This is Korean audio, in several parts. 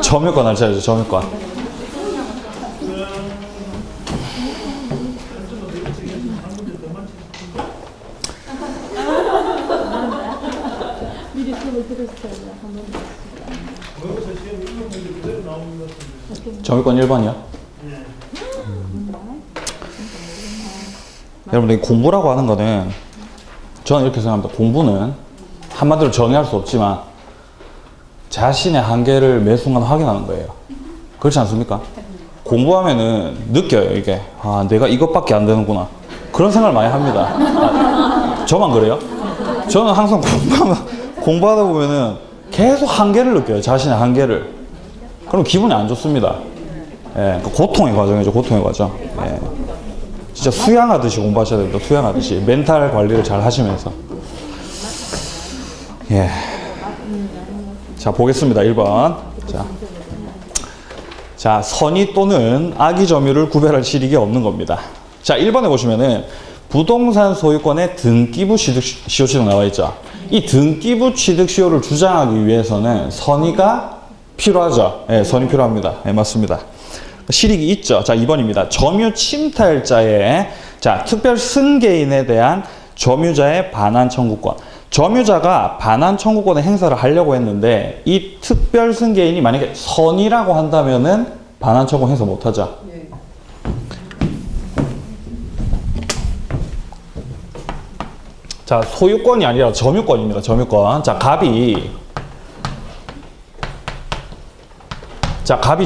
점유권 알차야죠, 점유권. 미리 수업을 들었어요. 한번 점유권 1번이요? 여러분들 공부라고 하는 거는 저는 이렇게 생각합니다. 공부는 한마디로 정의할 수 없지만 자신의 한계를 매 순간 확인하는 거예요. 그렇지 않습니까? 공부하면은 느껴요, 이게. 아, 내가 이것밖에 안 되는구나. 그런 생각을 많이 합니다. 아, 저만 그래요? 저는 항상 공부하다 보면은 계속 한계를 느껴요, 자신의 한계를. 그럼 기분이 안 좋습니다. 예, 그 고통의 과정이죠, 고통의 과정. 예. 진짜 수양하듯이 공부하셔야 됩니다. 수양하듯이. 멘탈 관리를 잘 하시면서. 예. 자, 보겠습니다. 1번. 자, 선의 또는 악의 점유를 구별할 실익이 없는 겁니다. 자, 1번에 보시면은 부동산 소유권의 등기부 시효 나와 있죠. 이 등기부 취득 시효를 주장하기 위해서는 선의가 필요하죠. 예, 선의 필요합니다. 예, 맞습니다. 실익이 있죠. 자, 2번입니다. 점유 침탈자의 특별 승계인에 대한 점유자의 반환 청구권. 점유자가 반환 청구권의 행사를 하려고 했는데 이 특별 승계인이 만약에 선의라고 한다면은 반환 청구 행사 못 하죠. 자, 소유권이 아니라 점유권입니다. 점유권. 자, 갑이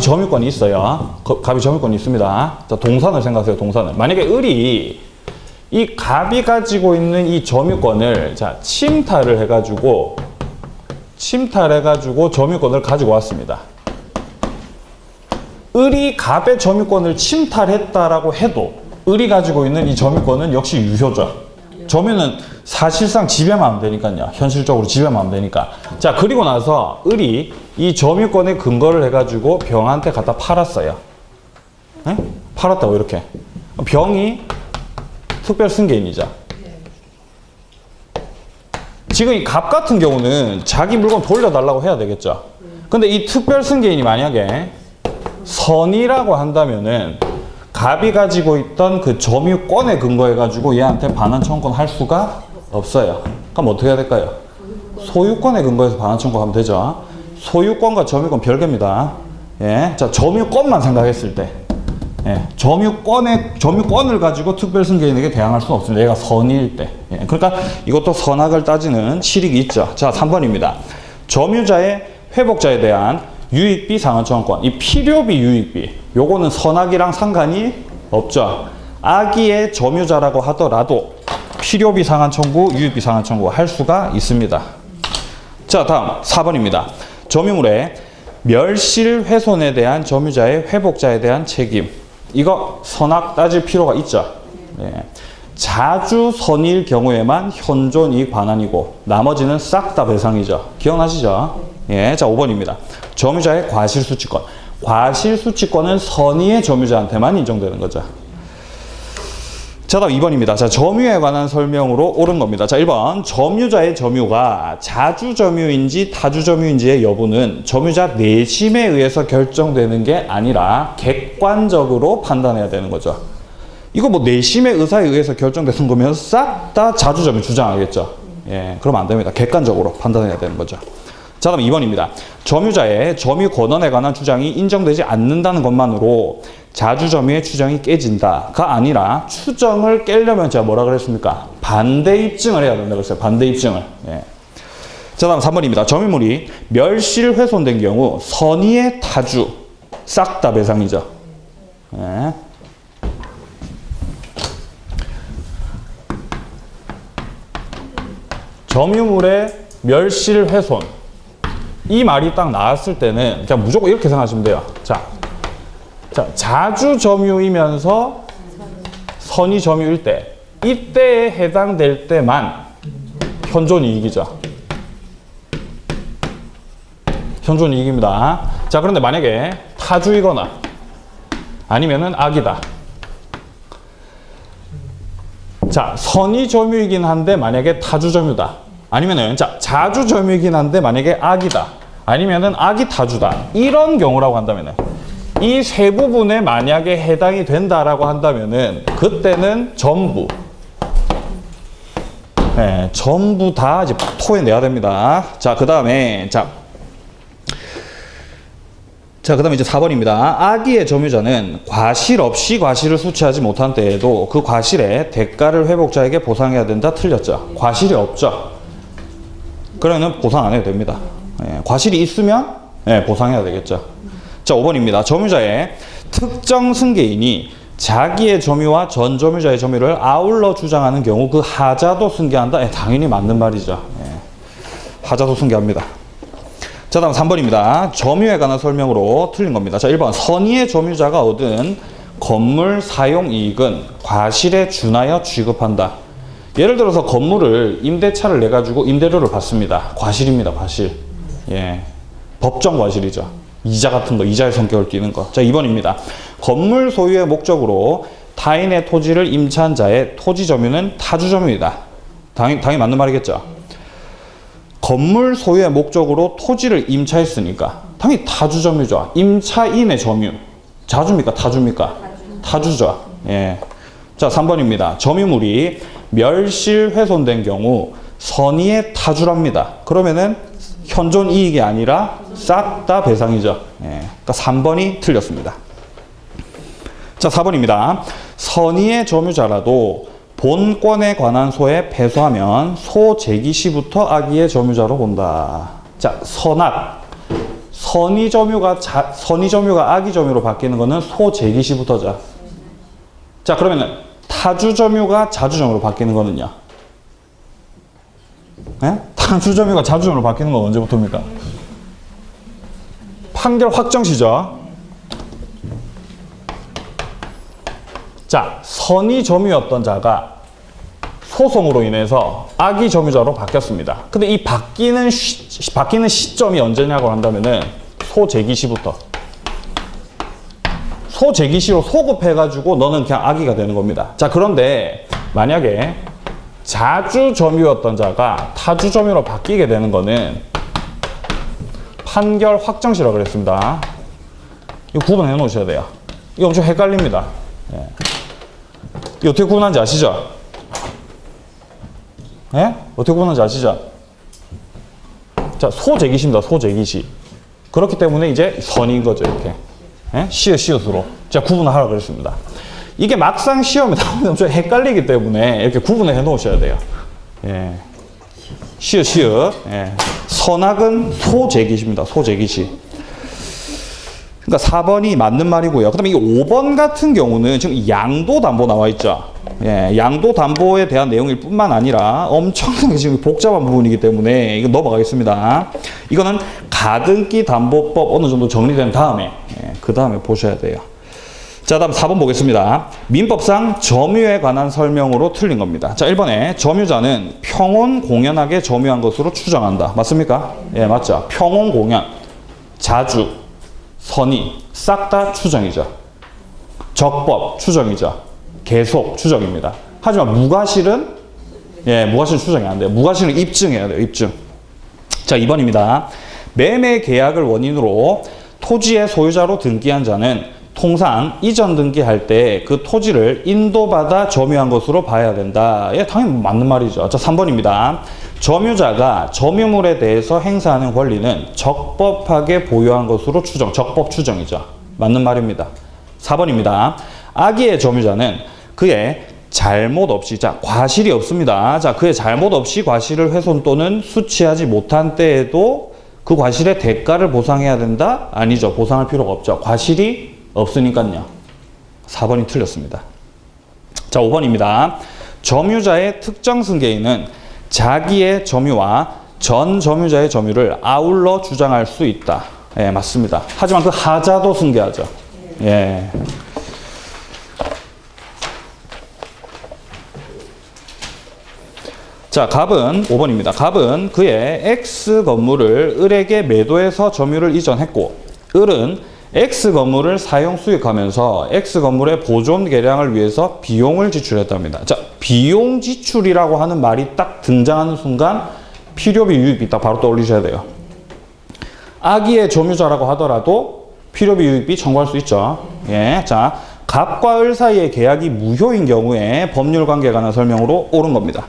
점유권이 있어요. 갑이 점유권이 있습니다. 자, 동산을 생각하세요. 동산을. 만약에 을이 이 갑이 가지고 있는 이 점유권을 침탈을 해가지고 점유권을 가지고 왔습니다. 을이 갑의 점유권을 침탈했다라고 해도 을이 가지고 있는 이 점유권은 역시 유효죠. 점유는 사실상 지배만 하면 되니까요. 현실적으로 지배만 하면 되니까. 자, 그리고 나서 을이 이 점유권의 근거를 해가지고 병한테 갖다 팔았어요. 네? 팔았다고 이렇게. 병이 특별 승계인이죠. 지금 이 갑 같은 경우는 자기 물건 돌려달라고 해야 되겠죠. 근데 이 특별 승계인이 만약에 선의라고 한다면은 갑이 가지고 있던 그 점유권에 근거해가지고 얘한테 반환 청구권 할 수가 없어요. 그럼 어떻게 해야 될까요? 소유권에 근거해서 반환 청구하면 되죠. 소유권과 점유권 별개입니다. 예. 자, 점유권만 생각했을 때. 예. 점유권을 가지고 특별승계인에게 대항할 수는 없습니다. 얘가 선의일 때. 예. 그러니까 이것도 선악을 따지는 실익이 있죠. 자, 3번입니다. 점유자의 회복자에 대한 유익비 상환 청구권. 이 필요비 유익비. 요거는 선악이랑 상관이 없죠. 악의의 점유자라고 하더라도 필요비 상환 청구, 유익비 상환 청구 할 수가 있습니다. 자, 다음 4번입니다. 점유물의 멸실 훼손에 대한 점유자의 회복자에 대한 책임. 이거 선악 따질 필요가 있죠. 예. 자주 선의일 경우에만 현존 이익 반환이고 나머지는 싹 다 배상이죠. 기억나시죠? 예. 자, 5번입니다. 점유자의 과실수취권. 과실수취권은 선의의 점유자한테만 인정되는 거죠. 자, 다음 2번입니다. 자, 점유에 관한 설명으로 옳은 겁니다. 자, 1번. 점유자의 점유가 자주점유인지 타주점유인지의 여부는 점유자 내심에 의해서 결정되는 게 아니라 객관적으로 판단해야 되는 거죠. 이거 뭐 내심의 의사에 의해서 결정되는 거면 싹 다 자주점유 주장하겠죠. 예, 그러면 안 됩니다. 객관적으로 판단해야 되는 거죠. 자, 다음 2번입니다. 점유자의 점유 권한에 관한 주장이 인정되지 않는다는 것만으로 자주점유의 추정이 깨진다가 아니라 추정을 깨려면 제가 뭐라 그랬습니까? 반대 입증을 해야 된다고 했어요. 반대 입증을. 예. 자, 다음 3번입니다. 점유물이 멸실 훼손된 경우 선의의 타주 싹 다 배상이죠. 예. 점유물의 멸실 훼손. 이 말이 딱 나왔을 때는 그냥 무조건 이렇게 생각하시면 돼요. 자, 자주 점유이면서 선의 점유일 때, 이때에 해당될 때만 현존 이익이죠. 현존 이익입니다. 자, 그런데 만약에 타주이거나 아니면은 악이다. 자, 선의 점유이긴 한데 만약에 타주 점유다. 아니면은 자주 점유이긴 한데 만약에 악이다. 아니면은 악이 타주다. 이런 경우라고 한다면은 이 세 부분에 만약에 해당이 된다라고 한다면은 그때는 전부 전부 다 이제 토해내야 됩니다. 자, 그 다음에 그 다음에 이제 4번입니다. 악의의 점유자는 과실 없이 과실을 수취하지 못한 때에도 그 과실의 대가를 회복자에게 보상해야 된다. 틀렸죠. 과실이 없죠. 그러면 보상 안 해도 됩니다. 과실이 있으면 보상해야 되겠죠. 자, 5번입니다. 점유자의 특정 승계인이 자기의 점유와 전 점유자의 점유를 아울러 주장하는 경우 그 하자도 승계한다. 당연히 맞는 말이죠. 하자도 승계합니다. 자, 다음 3번입니다. 점유에 관한 설명으로 틀린 겁니다. 자, 1번. 선의의 점유자가 얻은 건물 사용 이익은 과실에 준하여 취급한다. 예를 들어서 건물을 임대차를 내가지고 임대료를 받습니다. 과실입니다. 과실. 법정 과실이죠. 이자 같은 거, 이자의 성격을 띠는 거. 자, 2번입니다. 건물 소유의 목적으로 타인의 토지를 임차한 자의 토지 점유는 타주 점유이다. 당연히 맞는 말이겠죠. 건물 소유의 목적으로 토지를 임차했으니까 당연히 타주 점유죠. 임차인의 점유. 자주입니까? 타주입니까? 타주죠. 자, 3번입니다. 점유물이 멸실훼손된 경우 선의의 타주랍니다. 그러면은 현존 이익이 아니라 싹 다 배상이죠. 그러니까 3번이 틀렸습니다. 자, 4번입니다. 선의의 점유자라도 본권에 관한 소에 패소하면 소 제기 시부터 악의의 점유자로 본다. 자, 선악. 선의 점유가 악의 점유로 바뀌는 거는 소 제기 시부터죠. 자, 그러면은 타주 점유가 자주 점유로 바뀌는 거는요? 타주 점유가 자주 점유로 바뀌는 건 언제부터입니까? 판결 확정 시죠. 자, 선의 점유였던 자가 소송으로 인해서 악의 점유자로 바뀌었습니다. 근데 이 바뀌는 시점이 언제냐고 한다면은 소제기 시부터. 소제기 시로 소급해가지고 너는 그냥 악의가 되는 겁니다. 자, 그런데 만약에 자주 점유였던 자가 타주 점유로 바뀌게 되는 거는 판결 확정 시라고 그랬습니다. 이거 구분해 놓으셔야 돼요. 이거 엄청 헷갈립니다. 이거 어떻게 구분하는지 아시죠? 어떻게 구분하는지 아시죠? 자, 소제기시입니다. 소제기시. 그렇기 때문에 이제 선인 거죠. 이렇게. 시옷으로. 제가 구분을 하라고 그랬습니다. 이게 막상 시험에 나오면 엄청 헷갈리기 때문에 이렇게 구분을 해 놓으셔야 돼요. 시옷. 선악은 소제기시입니다. 소제기시. 그러니까 4번이 맞는 말이고요. 그 다음에 이 5번 같은 경우는 지금 양도담보 나와 있죠. 양도담보에 대한 내용일 뿐만 아니라 엄청나게 지금 복잡한 부분이기 때문에 이거 넘어가겠습니다. 이거는 가등기 담보법 어느 정도 정리된 다음에 그 다음에 보셔야 돼요. 자, 다음 4번 보겠습니다. 민법상 점유에 관한 설명으로 틀린 겁니다. 자, 1번에 점유자는 평온공연하게 점유한 것으로 추정한다. 맞습니까? 맞죠. 평온공연, 자주, 선의 싹 다 추정이죠. 적법 추정이죠. 계속 추정입니다. 하지만 무과실은 무과실은 추정이 안 돼요. 무과실은 입증해야 돼요. 입증. 자, 2번입니다. 매매 계약을 원인으로 토지의 소유자로 등기한 자는 통상 이전 등기할 때 그 토지를 인도받아 점유한 것으로 봐야 된다. 당연히 맞는 말이죠. 자, 3번입니다. 점유자가 점유물에 대해서 행사하는 권리는 적법하게 보유한 것으로 추정. 적법 추정이죠. 맞는 말입니다. 4번입니다. 악의의 점유자는 그의 잘못 없이, 자, 과실이 없습니다. 자, 그의 잘못 없이 과실을 훼손 또는 수취하지 못한 때에도 그 과실의 대가를 보상해야 된다? 아니죠. 보상할 필요가 없죠. 과실이 없으니까요. 4번이 틀렸습니다. 자, 5번입니다. 점유자의 특정 승계인은 자기의 점유와 전 점유자의 점유를 아울러 주장할 수 있다. 맞습니다. 하지만 그 하자도 승계하죠. 자, 갑은 5번입니다. 갑은 그의 X 건물을 을에게 매도해서 점유를 이전했고, 을은 X 건물을 사용 수익하면서 X 건물의 보존 개량을 위해서 비용을 지출했답니다. 자, 비용 지출이라고 하는 말이 딱 등장하는 순간 필요비 유익비 딱 바로 떠올리셔야 돼요. 악의의 점유자라고 하더라도 필요비 유익비 청구할 수 있죠. 예. 자, 갑과 을 사이의 계약이 무효인 경우에 법률 관계에 관한 설명으로 옳은 겁니다.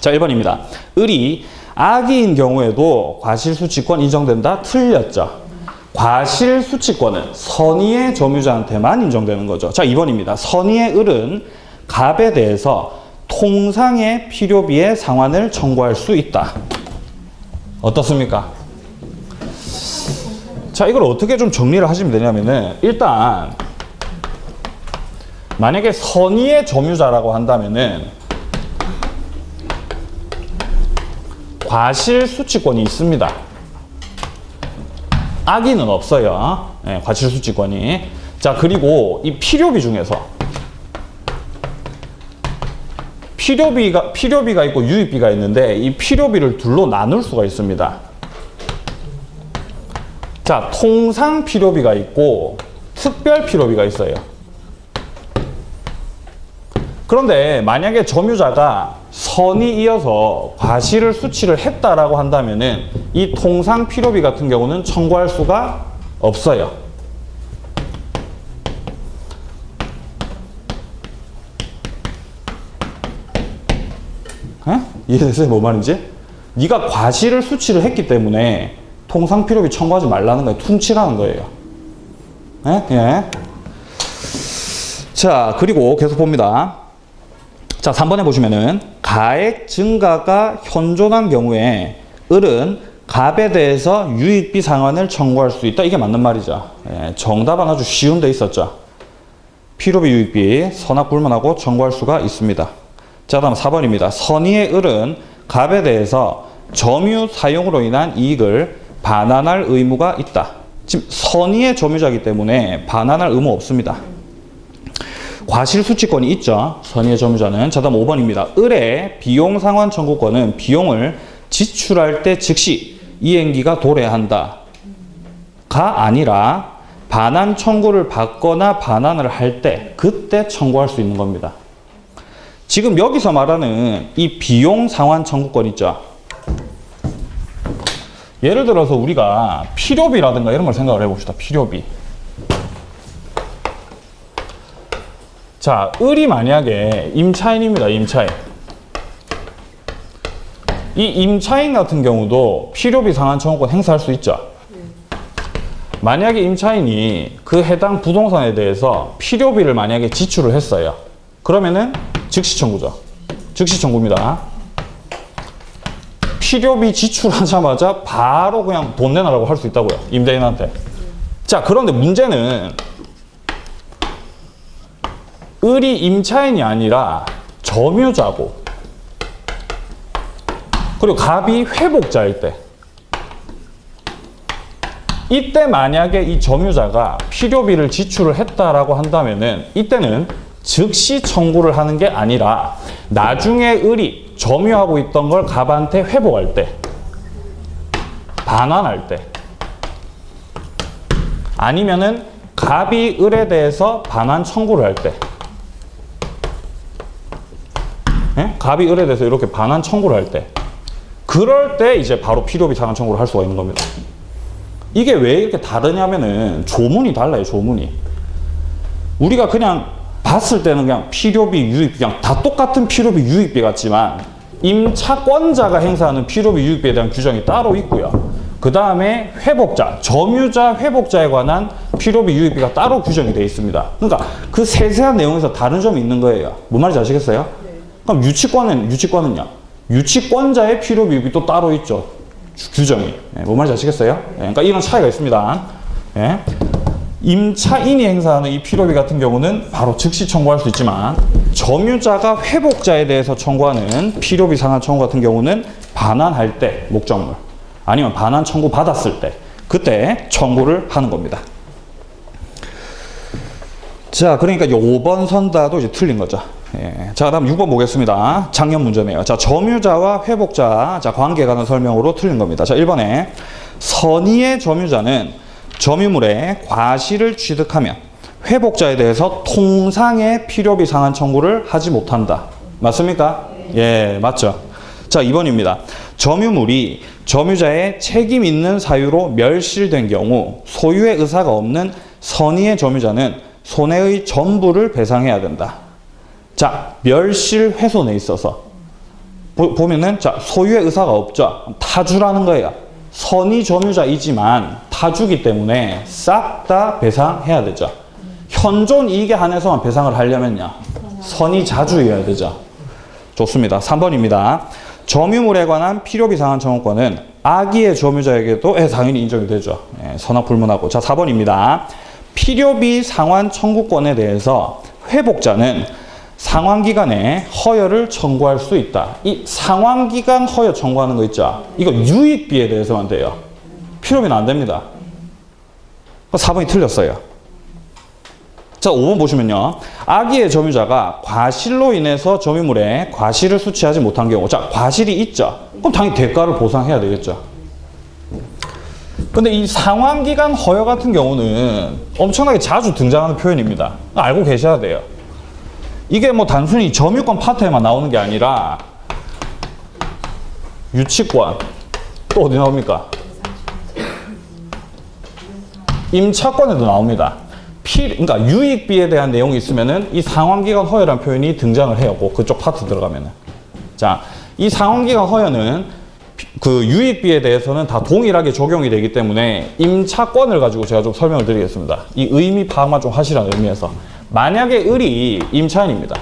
자, 1번입니다. 을이 악의인 경우에도 과실수취권 인정된다? 틀렸죠. 과실수취권은 선의의 점유자한테만 인정되는 거죠. 자, 2번입니다. 선의의 을은 갑에 대해서 통상의 필요비의 상환을 청구할 수 있다. 어떻습니까? 자, 이걸 어떻게 좀 정리를 하시면 되냐면은, 일단 만약에 선의의 점유자라고 한다면은 과실수취권이 있습니다. 악의는 없어요. 네, 과실수취권이. 자, 그리고 이 필요비 중에서 필요비가 있고 유익비가 있는데 이 필요비를 둘로 나눌 수가 있습니다. 자, 통상 필요비가 있고 특별 필요비가 있어요. 그런데 만약에 점유자가 선이 이어서 과실을 수취를 했다라고 한다면은 이 통상 필요비 같은 경우는 청구할 수가 없어요. 에? 이해되세요? 뭐 말인지? 네가 과실을 수취를 했기 때문에 통상 필요비 청구하지 말라는 거예요. 퉁치라는 거예요. 예? 예. 자, 그리고 계속 봅니다. 자, 3번에 보시면은 가액 증가가 현존한 경우에 을은 갑에 대해서 유익비 상환을 청구할 수 있다. 이게 맞는 말이죠. 예, 정답은 아주 쉬운 데 있었죠. 필요비 유익비 선악 불문하고 청구할 수가 있습니다. 자, 다음 4번입니다. 선의의 을은 갑에 대해서 점유 사용으로 인한 이익을 반환할 의무가 있다. 지금 선의의 점유자이기 때문에 반환할 의무 없습니다. 과실수취권이 있죠. 선의의 점유자는. 자, 다음 5번입니다. 을의 비용 상환 청구권은 비용을 지출할 때 즉시 이행기가 도래한다. 가 아니라 반환 청구를 받거나 반환을 할 때 그때 청구할 수 있는 겁니다. 지금 여기서 말하는 이 비용 상환 청구권 있죠. 예를 들어서 우리가 필요비라든가 이런 걸 생각을 해봅시다. 필요비. 자, 을이 만약에 임차인입니다. 임차인. 이 임차인 같은 경우도 필요비 상환 청구권 행사할 수 있죠. 만약에 임차인이 그 해당 부동산에 대해서 필요비를 만약에 지출을 했어요. 그러면은 즉시 청구죠. 즉시 청구입니다. 필요비 지출하자마자 바로 그냥 돈 내놔라고 할 수 있다고요. 임대인한테. 자, 그런데 문제는 을이 임차인이 아니라 점유자고 그리고 갑이 회복자일 때 이때 만약에 이 점유자가 필요비를 지출을 했다라고 한다면은 이때는 즉시 청구를 하는 게 아니라 나중에 을이 점유하고 있던 걸 갑한테 회복할 때 반환할 때 아니면은 갑이 을에 대해서 반환 청구를 할 때 예? 갑이 을에 대해서 이렇게 반환 청구를 할 때 그럴 때 이제 바로 필요비 상환 청구를 할 수가 있는 겁니다. 이게 왜 이렇게 다르냐면은 조문이 달라요. 조문이. 우리가 그냥 봤을 때는 그냥 필요비, 유익비 그냥 다 똑같은 필요비, 유익비 같지만 임차권자가 행사하는 필요비, 유익비에 대한 규정이 따로 있고요. 그 다음에 회복자, 점유자, 회복자에 관한 필요비, 유익비가 따로 규정이 되어 있습니다. 그러니까 그 세세한 내용에서 다른 점이 있는 거예요. 뭔 말인지 아시겠어요? 네. 그럼 유치권은요? 유치권자의 필요비, 유익비도 따로 있죠. 규정이. 네, 뭔 말인지 아시겠어요? 네, 그러니까 이런 차이가 있습니다. 네. 임차인이 행사하는 이 필요비 같은 경우는 바로 즉시 청구할 수 있지만 점유자가 회복자에 대해서 청구하는 필요비 상환 청구 같은 경우는 반환할 때 목적물 아니면 반환 청구 받았을 때 그때 청구를 하는 겁니다. 자, 그러니까 5번 선다도 이제 틀린 거죠. 예. 자, 다음 6번 보겠습니다. 작년 문제네요. 자, 점유자와 회복자 자 관계에 관한 설명으로 틀린 겁니다. 자, 1번에 선의의 점유자는 점유물의 과실을 취득하면 회복자에 대해서 통상의 필요비 상환 청구를 하지 못한다. 맞습니까? 예, 맞죠. 자, 2번입니다. 점유물이 점유자의 책임 있는 사유로 멸실된 경우 소유의 의사가 없는 선의의 점유자는 손해의 전부를 배상해야 된다. 자, 멸실 훼손에 있어서 보면은 자, 소유의 의사가 없죠. 타주라는 거예요. 선의 점유자이지만 타주기 때문에 싹 다 배상해야 되죠. 현존 이익에 한해서만 배상을 하려면요. 선의 자주여야 되죠. 좋습니다. 3번입니다. 점유물에 관한 필요비 상환 청구권은 악의의 점유자에게도 당연히 인정이 되죠. 선악불문하고. 자, 4번입니다. 필요비 상환 청구권에 대해서 회복자는 상환기간에 허여를 청구할 수 있다. 이 상환기간 허여 청구하는 거 있죠. 이거 유익비에 대해서만 돼요. 필요비는 안 됩니다. 4번이 틀렸어요. 자, 5번 보시면요. 악의의 점유자가 과실로 인해서 점유물에 과실을 수취하지 못한 경우. 자, 과실이 있죠. 그럼 당연히 대가를 보상해야 되겠죠. 근데 이 상환기간 허여 같은 경우는 엄청나게 자주 등장하는 표현입니다. 알고 계셔야 돼요. 이게 뭐 단순히 점유권 파트에만 나오는 게 아니라 유치권, 또 어디 나옵니까? 임차권에도 나옵니다. 그러니까 유익비에 대한 내용이 있으면은 이 상환기간 허여라는 표현이 등장을 해요. 그쪽 파트 들어가면은. 자, 이 상환기간 허여는 그 유익비에 대해서는 다 동일하게 적용이 되기 때문에 임차권을 가지고 제가 좀 설명을 드리겠습니다. 이 의미 파악만 좀 하시라는 의미에서. 만약에 을이 임차인입니다.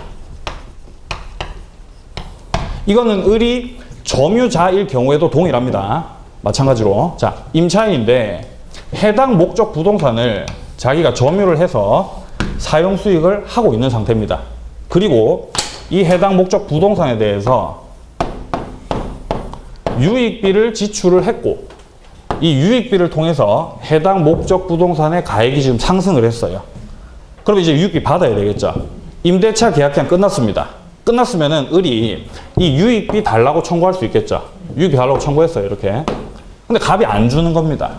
이거는 을이 점유자일 경우에도 동일합니다. 마찬가지로. 자, 임차인인데 해당 목적 부동산을 자기가 점유를 해서 사용 수익을 하고 있는 상태입니다. 그리고 이 해당 목적 부동산에 대해서 유익비를 지출을 했고 이 유익비를 통해서 해당 목적 부동산의 가액이 지금 상승을 했어요. 그럼 이제 유익비 받아야 되겠죠. 임대차 계약기간 끝났습니다. 끝났으면은 을이 이 유익비 달라고 청구할 수 있겠죠. 유익비 달라고 청구했어요, 이렇게. 근데 갑이 안 주는 겁니다.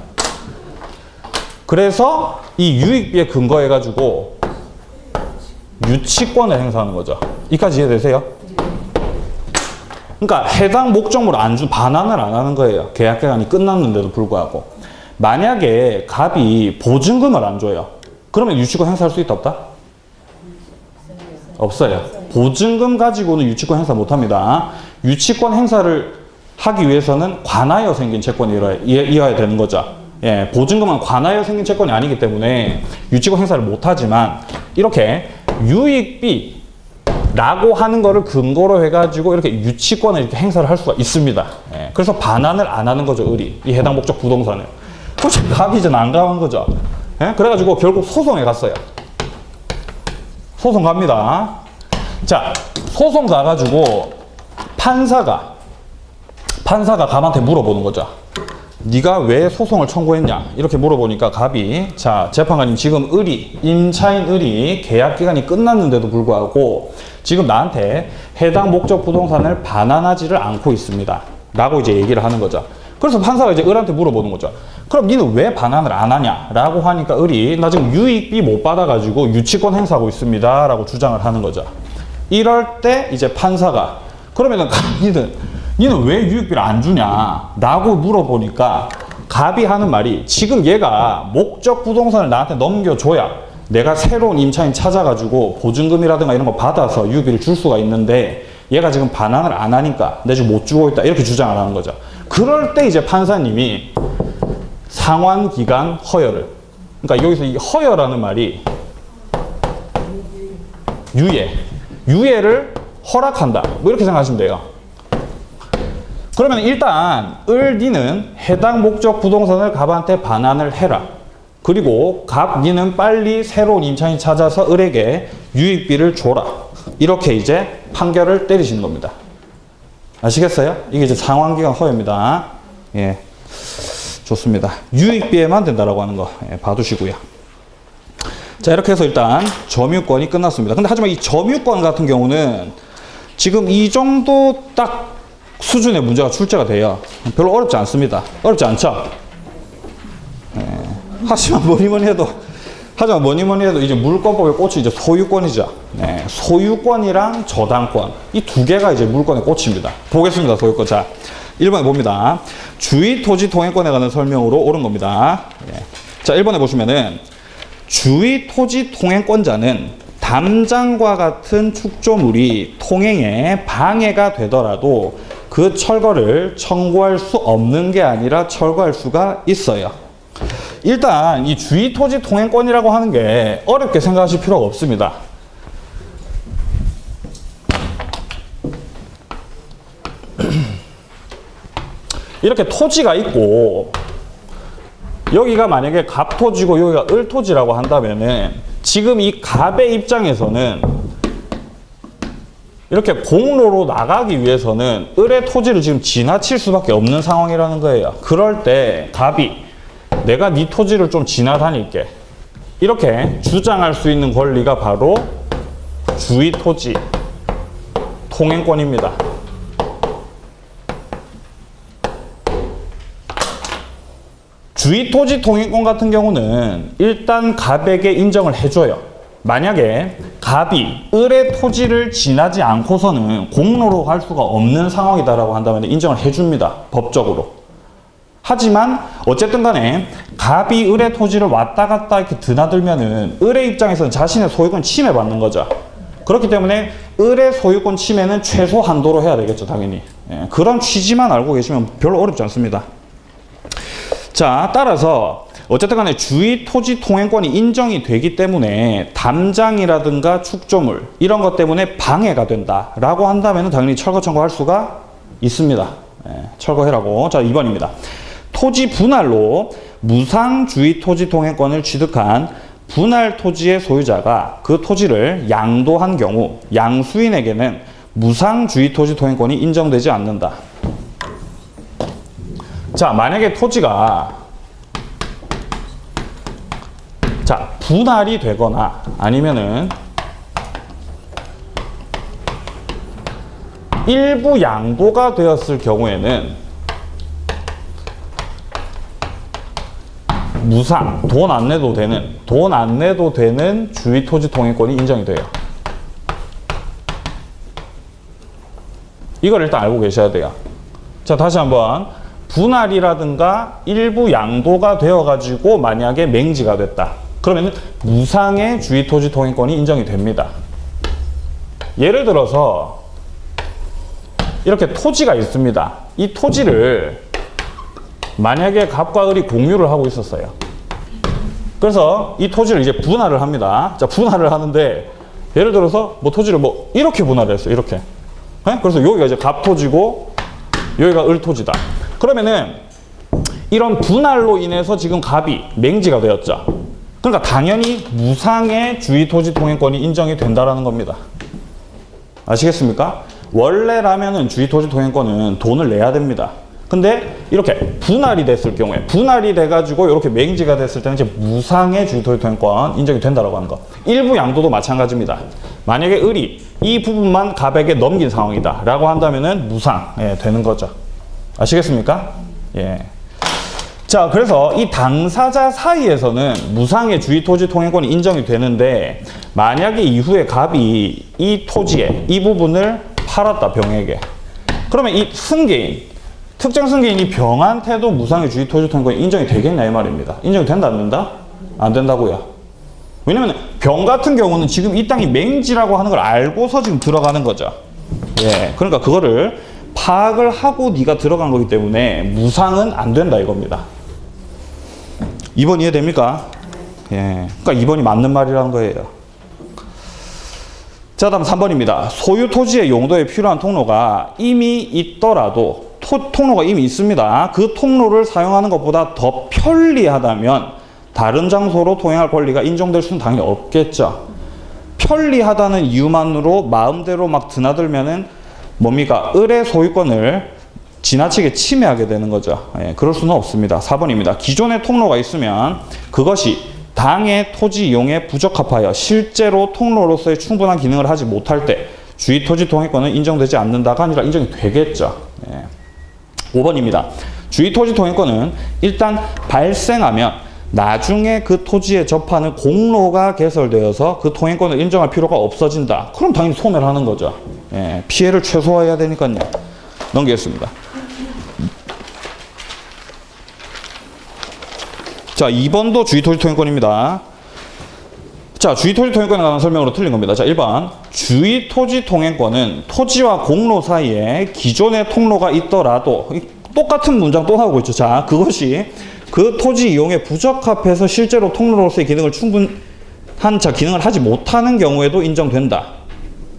그래서 이 유익비에 근거해가지고 유치권을 행사하는 거죠. 이까지 이해되세요? 그러니까 해당 목적물을 안 준, 반환을 안 하는 거예요. 계약 기간이 끝났는데도 불구하고. 만약에 갑이 보증금을 안 줘요. 그러면 유치권 행사할 수 있다, 없다? 없어요. 보증금 가지고는 유치권 행사 못 합니다. 유치권 행사를 하기 위해서는 관하여 생긴 채권이 이어야 되는 거죠. 예, 보증금은 관하여 생긴 채권이 아니기 때문에 유치권 행사를 못 하지만 이렇게 유익비 라고 하는 거를 근거로 해가지고 이렇게 유치권을 이렇게 행사를 할 수가 있습니다. 예, 그래서 반환을 안 하는 거죠, 을이. 이 해당 목적 부동산을. 솔직히 갑이 이제 난감한 거죠. 예? 그래가지고 결국 소송에 갔어요. 소송 갑니다. 자, 소송 가가지고 판사가 갑한테 물어보는 거죠. 네가 왜 소송을 청구했냐? 이렇게 물어보니까 갑이, 자, 재판관님, 지금 임차인 을이 계약 기간이 끝났는데도 불구하고 지금 나한테 해당 목적 부동산을 반환하지를 않고 있습니다. 라고 이제 얘기를 하는 거죠. 그래서 판사가 이제 을한테 물어보는 거죠. 그럼 니는 왜 반환을 안 하냐? 라고 하니까 을이, 나 지금 유익비 못 받아가지고 유치권 행사하고 있습니다. 라고 주장을 하는 거죠. 이럴 때 이제 판사가, 그러면은 니는 왜 유익비를 안 주냐? 라고 물어보니까 갑이 하는 말이, 지금 얘가 목적 부동산을 나한테 넘겨줘야 내가 새로운 임차인 찾아가지고 보증금이라든가 이런 거 받아서 유익비를 줄 수가 있는데 얘가 지금 반환을 안 하니까 내 지금 못 주고 있다. 이렇게 주장을 하는 거죠. 그럴 때 이제 판사님이 상환기간 허여를, 그러니까 여기서 이 허여라는 말이 유예를 허락한다. 뭐 이렇게 생각하시면 돼요. 그러면 일단 니는 해당 목적 부동산을 갑한테 반환을 해라. 그리고 니는 빨리 새로운 임차인 찾아서 을에게 유익비를 줘라. 이렇게 이제 판결을 때리시는 겁니다. 아시겠어요? 이게 이제 상환기간 허여입니다. 예, 좋습니다. 유익비에만 된다라고 하는 거 봐두시고요. 자, 이렇게 해서 일단 점유권이 끝났습니다. 근데 하지만 이 점유권 같은 경우는 지금 이 정도 딱 수준의 문제가 출제가 돼요. 별로 어렵지 않습니다. 어렵지 않죠? 하지만 뭐니 해도 하지만 뭐니 해도 이제 물권법의 꽃이 이제 소유권이죠. 네, 소유권이랑 저당권. 이 두 개가 이제 물권의 꽃입니다. 보겠습니다, 소유권. 자, 1번에 봅니다. 주의 토지 통행권에 관한 설명으로 옳은 겁니다. 네. 자, 1번에 보시면은 주의 토지 통행권자는 담장과 같은 축조물이 통행에 방해가 되더라도 그 철거를 청구할 수 없는 게 아니라 철거할 수가 있어요. 일단 이 주의 토지 통행권이라고 하는 게 어렵게 생각하실 필요가 없습니다. 이렇게 토지가 있고 여기가 만약에 갑토지고 여기가 을토지라고 한다면은 지금 이 갑의 입장에서는 이렇게 공로로 나가기 위해서는 을의 토지를 지금 지나칠 수밖에 없는 상황이라는 거예요. 그럴 때 갑이 내가 네 토지를 좀 지나다닐게 이렇게 주장할 수 있는 권리가 바로 주의 토지 통행권입니다. 주의 토지 통행권 같은 경우는 일단 갑에게 인정을 해줘요. 만약에 갑이 을의 토지를 지나지 않고서는 공로로 갈 수가 없는 상황이다라고 한다면 인정을 해줍니다. 법적으로. 하지만 어쨌든 간에 갑이 을의 토지를 왔다 갔다 이렇게 드나들면은 을의 입장에서는 자신의 소유권 침해받는 거죠. 그렇기 때문에 을의 소유권 침해는 최소 한도로 해야 되겠죠, 당연히. 예, 그런 취지만 알고 계시면 별로 어렵지 않습니다. 자, 따라서 어쨌든 간에 주의 토지 통행권이 인정이 되기 때문에 담장이라든가 축조물 이런 것 때문에 방해가 된다라고 한다면 당연히 철거 청구할 수가 있습니다. 예, 철거해라고. 자, 2번입니다. 토지 분할로 무상 주의 토지 통행권을 취득한 분할 토지의 소유자가 그 토지를 양도한 경우 양수인에게는 무상 주의 토지 통행권이 인정되지 않는다. 자, 만약에 토지가 자, 분할이 되거나 아니면은 일부 양도가 되었을 경우에는 무상, 돈 안 내도 되는 주의 토지 통행권이 인정이 돼요. 이걸 일단 알고 계셔야 돼요. 자, 다시 한번. 분할이라든가 일부 양도가 되어가지고 만약에 맹지가 됐다. 그러면 무상의 주의 토지 통행권이 인정이 됩니다. 예를 들어서 이렇게 토지가 있습니다. 이 토지를 만약에 갑과 을이 공유를 하고 있었어요. 그래서 이 토지를 이제 분할을 합니다. 자, 분할을 하는데 예를 들어서 뭐 토지를 뭐 이렇게 분할을 했어요. 이렇게. 네? 그래서 여기가 이제 갑토지고 여기가 을토지다. 그러면은 이런 분할로 인해서 지금 갑이 맹지가 되었죠. 그러니까 당연히 무상의 주의 토지 통행권이 인정이 된다라는 겁니다. 아시겠습니까? 원래라면은 주의 토지 통행권은 돈을 내야 됩니다. 근데 이렇게 분할이 됐을 경우에 분할이 돼가지고 이렇게 맹지가 됐을 때는 이제 무상의 주의 토지 통행권 인정이 된다라고 하는 거. 일부 양도도 마찬가지입니다. 만약에 을이 이 부분만 갑에게 넘긴 상황이다라고 한다면은 무상 되는 거죠. 아시겠습니까? 예. 자, 그래서 이 당사자 사이에서는 무상의 주의 토지 통행권이 인정이 되는데 만약에 이후에 갑이 이 토지에 이 부분을 팔았다, 병에게. 그러면 이 승계인, 특정 승계인이 병한테도 무상의 주의 토지 통행권이 인정이 되겠냐 이 말입니다. 인정이 된다, 안 된다? 안 된다고요. 왜냐면 병 같은 경우는 지금 이 땅이 맹지라고 하는 걸 알고서 지금 들어가는 거죠. 예. 그러니까 그거를 파악을 하고 네가 들어간 거기 때문에 무상은 안 된다 이겁니다. 2번 이해됩니까? 예. 그러니까 2번이 맞는 말이라는 거예요. 자, 다음 3번입니다. 소유 토지의 용도에 필요한 통로가 이미 있더라도 통로가 이미 있습니다. 그 통로를 사용하는 것보다 더 편리하다면 다른 장소로 통행할 권리가 인정될 수는 당연히 없겠죠. 편리하다는 이유만으로 마음대로 막 드나들면은 뭡니까? 을의 소유권을 지나치게 침해하게 되는 거죠. 예, 그럴 수는 없습니다. 4번입니다. 기존의 통로가 있으면 그것이 당의 토지 이용에 부적합하여 실제로 통로로서의 충분한 기능을 하지 못할 때 주의 토지 통행권은 인정되지 않는다가 아니라 인정이 되겠죠. 예. 5번입니다. 주의 토지 통행권은 일단 발생하면 나중에 그 토지에 접하는 공로가 개설되어서 그 통행권을 인정할 필요가 없어진다. 그럼 당연히 소멸하는 거죠. 예, 피해를 최소화해야 되니까요. 넘기겠습니다. 자, 2번도 주의토지 통행권입니다. 자, 주의토지 통행권에 관한 설명으로 틀린 겁니다. 자, 1번. 주의토지 통행권은 토지와 공로 사이에 기존의 통로가 있더라도, 똑같은 문장 또 나오고 있죠. 자, 그것이 그 토지 이용에 부적합해서 실제로 통로로서의 기능을 충분한 기능을 하지 못하는 경우에도 인정된다.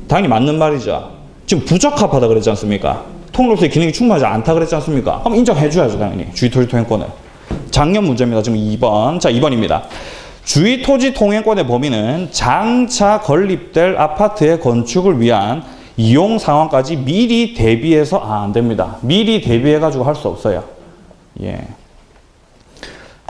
당연히 맞는 말이죠. 지금 부적합하다 그랬지 않습니까? 통로로서의 기능이 충분하지 않다 그랬지 않습니까? 그럼 인정해줘야죠, 당연히. 주의토지 통행권을. 작년 문제입니다. 지금 2번. 자, 2번입니다. 주의토지 통행권의 범위는 장차 건립될 아파트의 건축을 위한 이용 상황까지 미리 대비해서, 안 됩니다. 미리 대비해가지고 할 수 없어요. 예.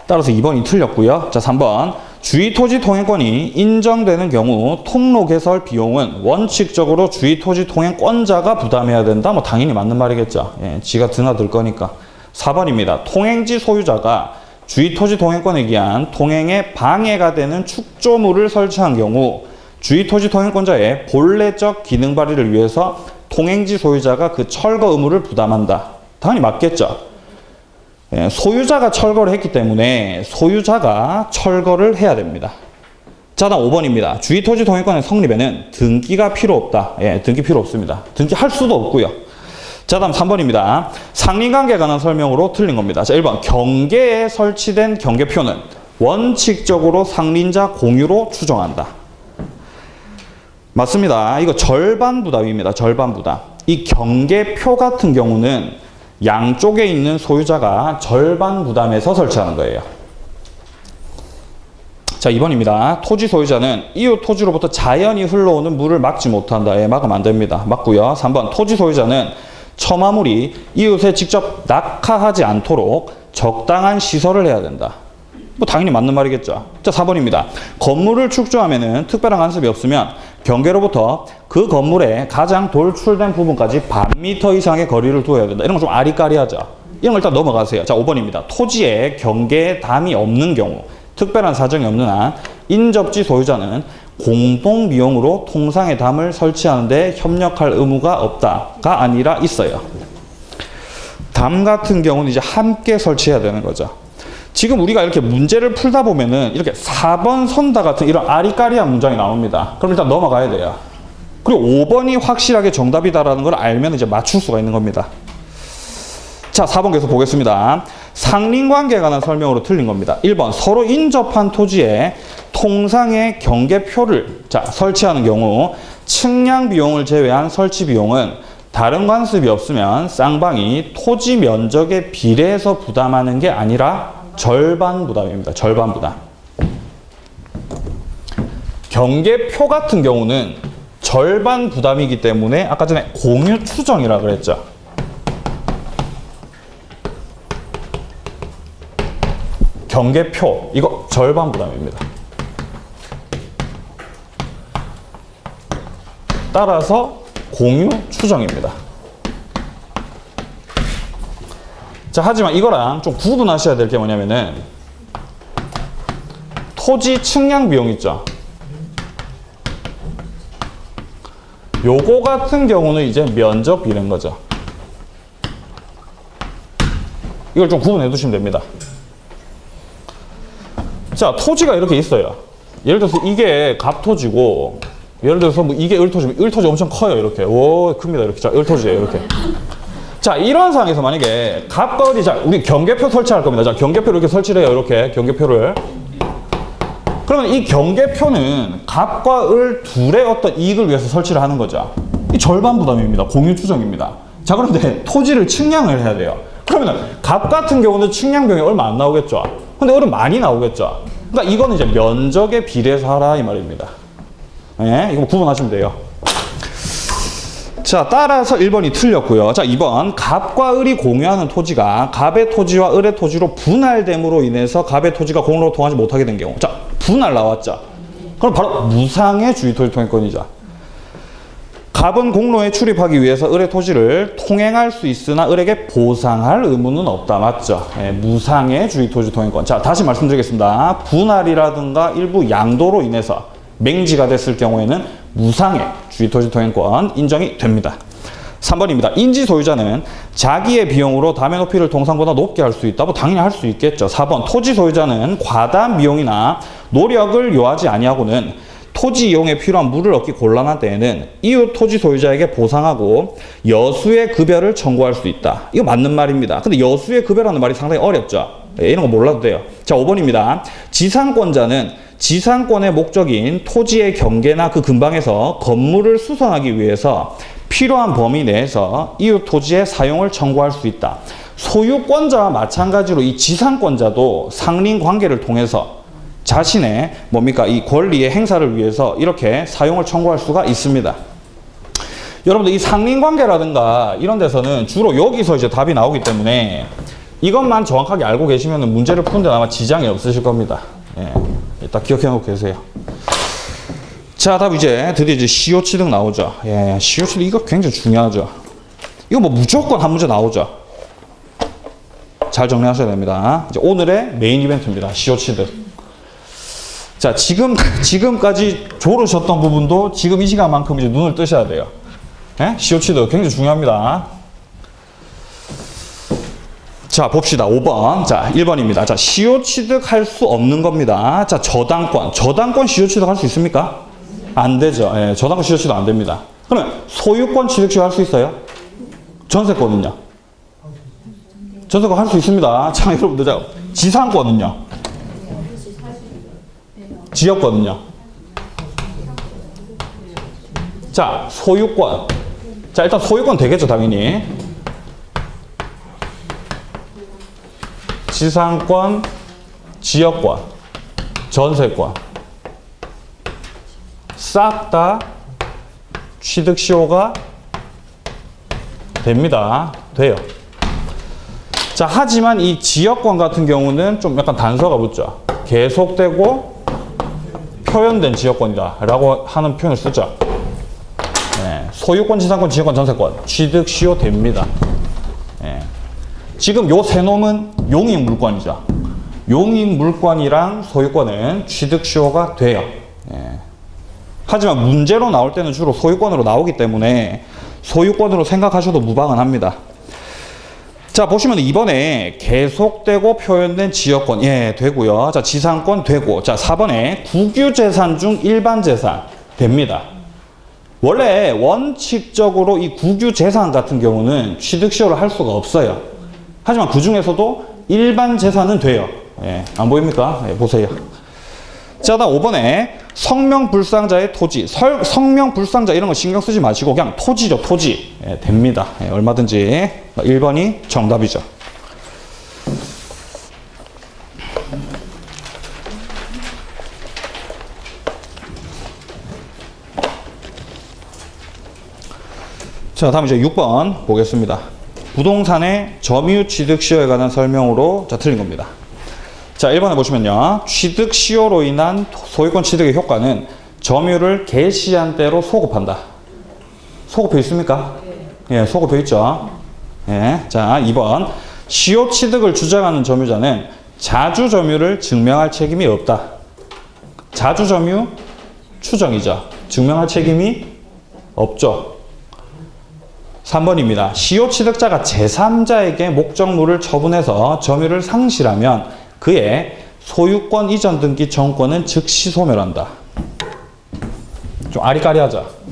따라서 2번이 틀렸고요. 자, 3번. 주의토지 통행권이 인정되는 경우 통로 개설 비용은 원칙적으로 주의토지 통행권자가 부담해야 된다. 뭐 당연히 맞는 말이겠죠. 예, 지가 드나들 거니까. 4번입니다. 통행지 소유자가 주의토지 통행권에 기한 통행에 방해가 되는 축조물을 설치한 경우 주의토지 통행권자의 본래적 기능 발휘를 위해서 통행지 소유자가 그 철거 의무를 부담한다. 당연히 맞겠죠. 예, 소유자가 철거를 했기 때문에 소유자가 철거를 해야 됩니다. 자, 다음 5번입니다. 주의토지 통행권의 성립에는 등기가 필요 없다. 예, 등기 필요 없습니다. 등기할 수도 없고요. 자, 다음 3번입니다. 상린관계에 관한 설명으로 틀린 겁니다. 자, 1번. 경계에 설치된 경계표는 원칙적으로 상린자 공유로 추정한다. 맞습니다. 이거 절반 부담입니다. 절반 부담. 이 경계표 같은 경우는 양쪽에 있는 소유자가 절반 부담해서 설치하는 거예요. 자, 2번입니다. 토지 소유자는 이웃 토지로부터 자연히 흘러오는 물을 막지 못한다. 예, 막으면 안 됩니다. 맞고요. 3번. 토지 소유자는 첨화물이 이웃에 직접 낙하하지 않도록 적당한 시설을 해야 된다. 뭐 당연히 맞는 말이겠죠. 자, 4번입니다. 건물을 축조하면은 특별한 간섭이 없으면 경계로부터 그 건물의 가장 돌출된 부분까지 반 미터 이상의 거리를 두어야 된다. 이런 거 좀 아리까리하죠. 이런 거 일단 넘어가세요. 자, 5번입니다. 토지에 경계에 담이 없는 경우, 특별한 사정이 없는 한 인접지 소유자는 공동 비용으로 통상의 담을 설치하는 데 협력할 의무가 없다가 아니라 있어요. 담 같은 경우는 이제 함께 설치해야 되는 거죠. 지금 우리가 이렇게 문제를 풀다 보면은 이렇게 4번 선다 같은 이런 아리까리한 문장이 나옵니다. 그럼 일단 넘어가야 돼요. 그리고 5번이 확실하게 정답이다라는 걸 알면 이제 맞출 수가 있는 겁니다. 자, 4번 계속 보겠습니다. 상린관계에 관한 설명으로 틀린 겁니다. 1번. 서로 인접한 토지에 통상의 경계표를 설치하는 경우 측량 비용을 제외한 설치 비용은 다른 관습이 없으면 쌍방이 토지 면적에 비례해서 부담하는 게 아니라 절반 부담입니다. 절반 부담. 경계표 같은 경우는 절반 부담이기 때문에 아까 전에 공유 추정이라고 그랬죠. 경계표 이거 절반 부담입니다. 따라서 공유 추정입니다. 자, 하지만 이거랑 좀 구분하셔야 될 게 뭐냐면은 토지 측량 비용 있죠. 요거 같은 경우는 이제 면적 비례인 거죠. 이걸 좀 구분해 두시면 됩니다. 자, 토지가 이렇게 있어요. 예를 들어서 이게 갑토지고, 예를 들어서 뭐 이게 을토지면, 을토지 엄청 커요. 이렇게. 오, 큽니다. 이렇게. 자, 을토지예요. 이렇게. 자, 이런 상황에서 만약에 갑과 을이, 자, 우리 경계표 설치할 겁니다. 자, 경계표를 이렇게 설치를 해요. 이렇게. 경계표를. 그러면 이 경계표는 갑과 을 둘의 어떤 이익을 위해서 설치를 하는 거죠. 이 절반 부담입니다. 공유 추정입니다. 자, 그런데 토지를 측량을 해야 돼요. 그러면 갑 같은 경우는 측량 비용이 얼마 안 나오겠죠. 근데 을은 많이 나오겠죠. 그러니까 이거는 이제 면적에 비례해서 하라 이 말입니다. 네, 이거 구분하시면 돼요. 자, 따라서 1번이 틀렸고요. 자, 2번. 갑과 을이 공유하는 토지가 갑의 토지와 을의 토지로 분할됨으로 인해서 갑의 토지가 공로로 통하지 못하게 된 경우. 자, 분할 나왔죠. 그럼 바로 무상의 주의토지 통행권이죠. 4번 공로에 출입하기 위해서 을의 토지를 통행할 수 있으나 을에게 보상할 의무는 없다. 맞죠? 예, 무상의 주의토지 통행권. 자, 다시 말씀드리겠습니다. 분할이라든가 일부 양도로 인해서 맹지가 됐을 경우에는 무상의 주의토지 통행권 인정이 됩니다. 3번입니다. 인지 소유자는 자기의 비용으로 담의 높이를 통상보다 높게 할 수 있다. 뭐 당연히 할 수 있겠죠. 4번 토지 소유자는 과다한 비용이나 노력을 요하지 아니하고는 토지 이용에 필요한 물을 얻기 곤란한 때에는 이웃 토지 소유자에게 보상하고 여수의 급여를 청구할 수 있다. 이거 맞는 말입니다. 근데 여수의 급여라는 말이 상당히 어렵죠. 예, 이런 거 몰라도 돼요. 자, 5번입니다. 지상권자는 지상권의 목적인 토지의 경계나 그 근방에서 건물을 수선하기 위해서 필요한 범위 내에서 이웃 토지의 사용을 청구할 수 있다. 소유권자와 마찬가지로 이 지상권자도 상린 관계를 통해서 자신의 뭡니까 이 권리의 행사를 위해서 이렇게 사용을 청구할 수가 있습니다. 여러분들 이 상린 관계라든가 이런 데서는 주로 여기서 이제 답이 나오기 때문에 이것만 정확하게 알고 계시면 문제를 푸는데 아마 지장이 없으실 겁니다. 예, 일단 기억해 놓고 계세요. 자, 답 이제 드디어 이제 시효 취득 나오죠. 예, 시효 취득 이거 굉장히 중요하죠. 이거 뭐 무조건 한 문제 나오죠. 잘 정리하셔야 됩니다. 이제 오늘의 메인 이벤트입니다. 시효 취득. 자, 지금까지 조르셨던 부분도 지금 이 시간만큼 이제 눈을 뜨셔야 돼요. 예? 시효 취득 굉장히 중요합니다. 자, 봅시다. 5번. 자, 1번입니다. 자, 시효 취득할 수 없는 겁니다. 자, 저당권. 저당권 시효 취득할 수 있습니까? 안 되죠. 예, 저당권 시효 취득 안 됩니다. 그러면 소유권 취득 시효 할 수 있어요? 전세권은요? 전세권 할 수 있습니다. 자, 여러분들, 자, 지상권은요? 지역권은요? 자, 소유권. 자, 일단 소유권 되겠죠, 당연히. 지상권, 지역권, 전세권. 싹 다 취득시효가 됩니다. 돼요. 자, 하지만 이 지역권 같은 경우는 좀 약간 단서가 붙죠. 계속되고 표현된 지역권이다 라고 하는 표현을 쓰죠. 네. 소유권, 지상권, 지역권, 전세권 취득시효 됩니다. 네. 지금 요 세 놈은 용익 물권이죠. 용익 물권이랑 소유권은 취득시효가 돼요. 네. 하지만 문제로 나올 때는 주로 소유권으로 나오기 때문에 소유권으로 생각하셔도 무방은 합니다. 자, 보시면 이번에 계속되고 표현된 지역권, 예, 되고요. 자, 지상권 되고. 자, 4번에 국유재산 중 일반재산 됩니다. 원래 원칙적으로 이 국유재산 같은 경우는 취득시효를 할 수가 없어요. 하지만 그 중에서도 일반재산은 돼요. 예, 안 보입니까? 예, 보세요. 자, 다음 5번에 성명불상자의 토지. 성명불상자 이런 거 신경 쓰지 마시고 그냥 토지죠, 토지. 예, 됩니다. 예, 얼마든지. 1번이 정답이죠. 자, 다음 이제 6번 보겠습니다. 부동산의 점유 취득시효에 관한 설명으로 자, 틀린 겁니다. 자, 1번에 보시면요. 취득시효로 인한 소유권 취득의 효과는 점유를 개시한 때로 소급한다. 소급해 있습니까? 예, 소급해 있죠. 예. 자, 2번. 시효 취득을 주장하는 점유자는 자주 점유를 증명할 책임이 없다. 자주 점유 추정이죠. 증명할 책임이 없죠. 3번입니다. 시효 취득자가 제3자에게 목적물을 처분해서 점유를 상실하면 그의 소유권 이전 등기 정권은 즉시 소멸한다. 좀 아리까리하죠.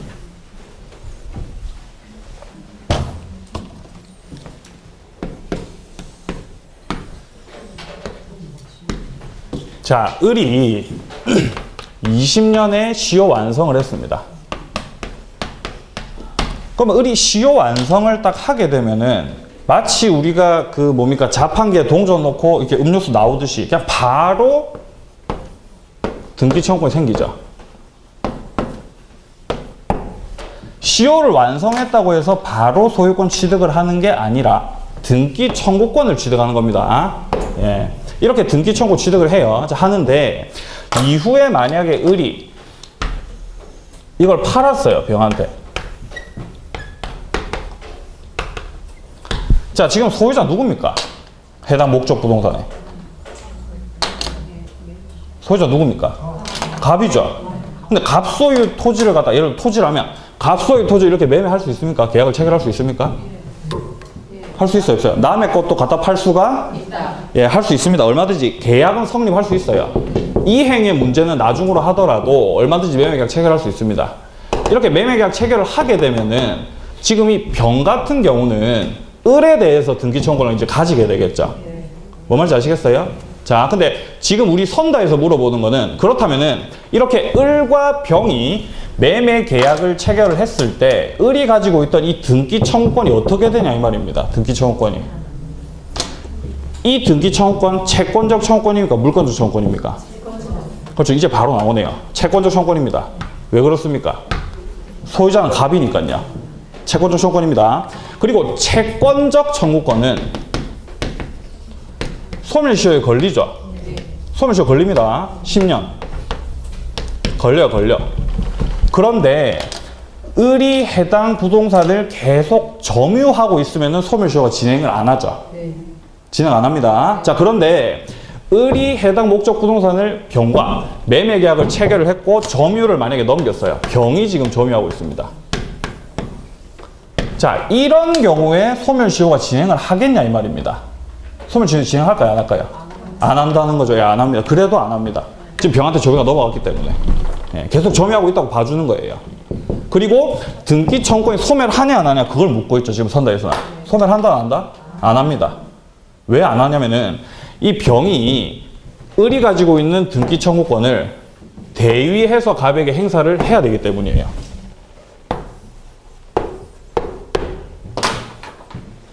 자, 을이 20년에 시효 완성을 했습니다. 그러면 을이 시효 완성을 딱 하게 되면은 마치 우리가 그 뭡니까 자판기에 동전 넣고 이렇게 음료수 나오듯이 그냥 바로 등기 청구권이 생기죠. 시효를 완성했다고 해서 바로 소유권 취득을 하는 게 아니라 등기 청구권을 취득하는 겁니다. 예. 이렇게 등기 청구 취득을 해요. 자, 하는데 이후에 만약에 을이 이걸 팔았어요, 병한테. 자, 지금 소유자 누굽니까? 해당 목적 부동산에. 소유자 누굽니까? 갑이죠. 근데 갑소유 토지를 갖다, 예를 들어 토지라면 갑소유 토지 이렇게 매매할 수 있습니까? 계약을 체결할 수 있습니까? 할 수 있어요, 없어요? 남의 것도 갖다 팔 수가? 예, 할 수 있습니다. 얼마든지 계약은 성립할 수 있어요. 이 행위의 문제는 나중으로 하더라도 얼마든지 매매계약 체결할 수 있습니다. 이렇게 매매계약 체결을 하게 되면은 지금 이 병 같은 경우는 을에 대해서 등기청구권을 이제 가지게 되겠죠. 뭐 말인지 아시겠어요? 자, 근데 지금 우리 선다에서 물어보는 거는 그렇다면은 이렇게 을과 병이 매매 계약을 체결을 했을 때 을이 가지고 있던 이 등기 청구권이 어떻게 되냐 이 말입니다. 등기 청구권이. 이 등기 청구권 채권적 청구권입니까? 물권적 청구권입니까? 그렇죠. 이제 바로 나오네요. 채권적 청구권입니다. 왜 그렇습니까? 소유자는 갑이니까요. 채권적 청구권입니다. 그리고 채권적 청구권은 소멸시효에 걸리죠. 소멸시효 걸립니다. 10년. 걸려. 그런데 을이 해당 부동산을 계속 점유하고 있으면 소멸시효가 진행을 안 하죠. 진행 안 합니다. 자, 그런데 을이 해당 목적 부동산을 병과 매매 계약을 체결을 했고 점유를 만약에 넘겼어요. 병이 지금 점유하고 있습니다. 자, 이런 경우에 소멸시효가 진행을 하겠냐 이 말입니다. 소멸시효 진행할까요? 안 할까요? 안 한다는 거죠. 예, 안 합니다. 그래도 안 합니다. 지금 병한테 점유가 넘어갔기 때문에. 예, 계속 점유하고 있다고 봐주는 거예요. 그리고 등기 청구권이 소멸하냐 안 하냐 그걸 묻고 있죠. 지금 선다에서는. 소멸한다 안 한다? 안 합니다. 왜 안 하냐면은 이 병이 을이 가지고 있는 등기 청구권을 대위해서 갑에게 행사를 해야 되기 때문이에요.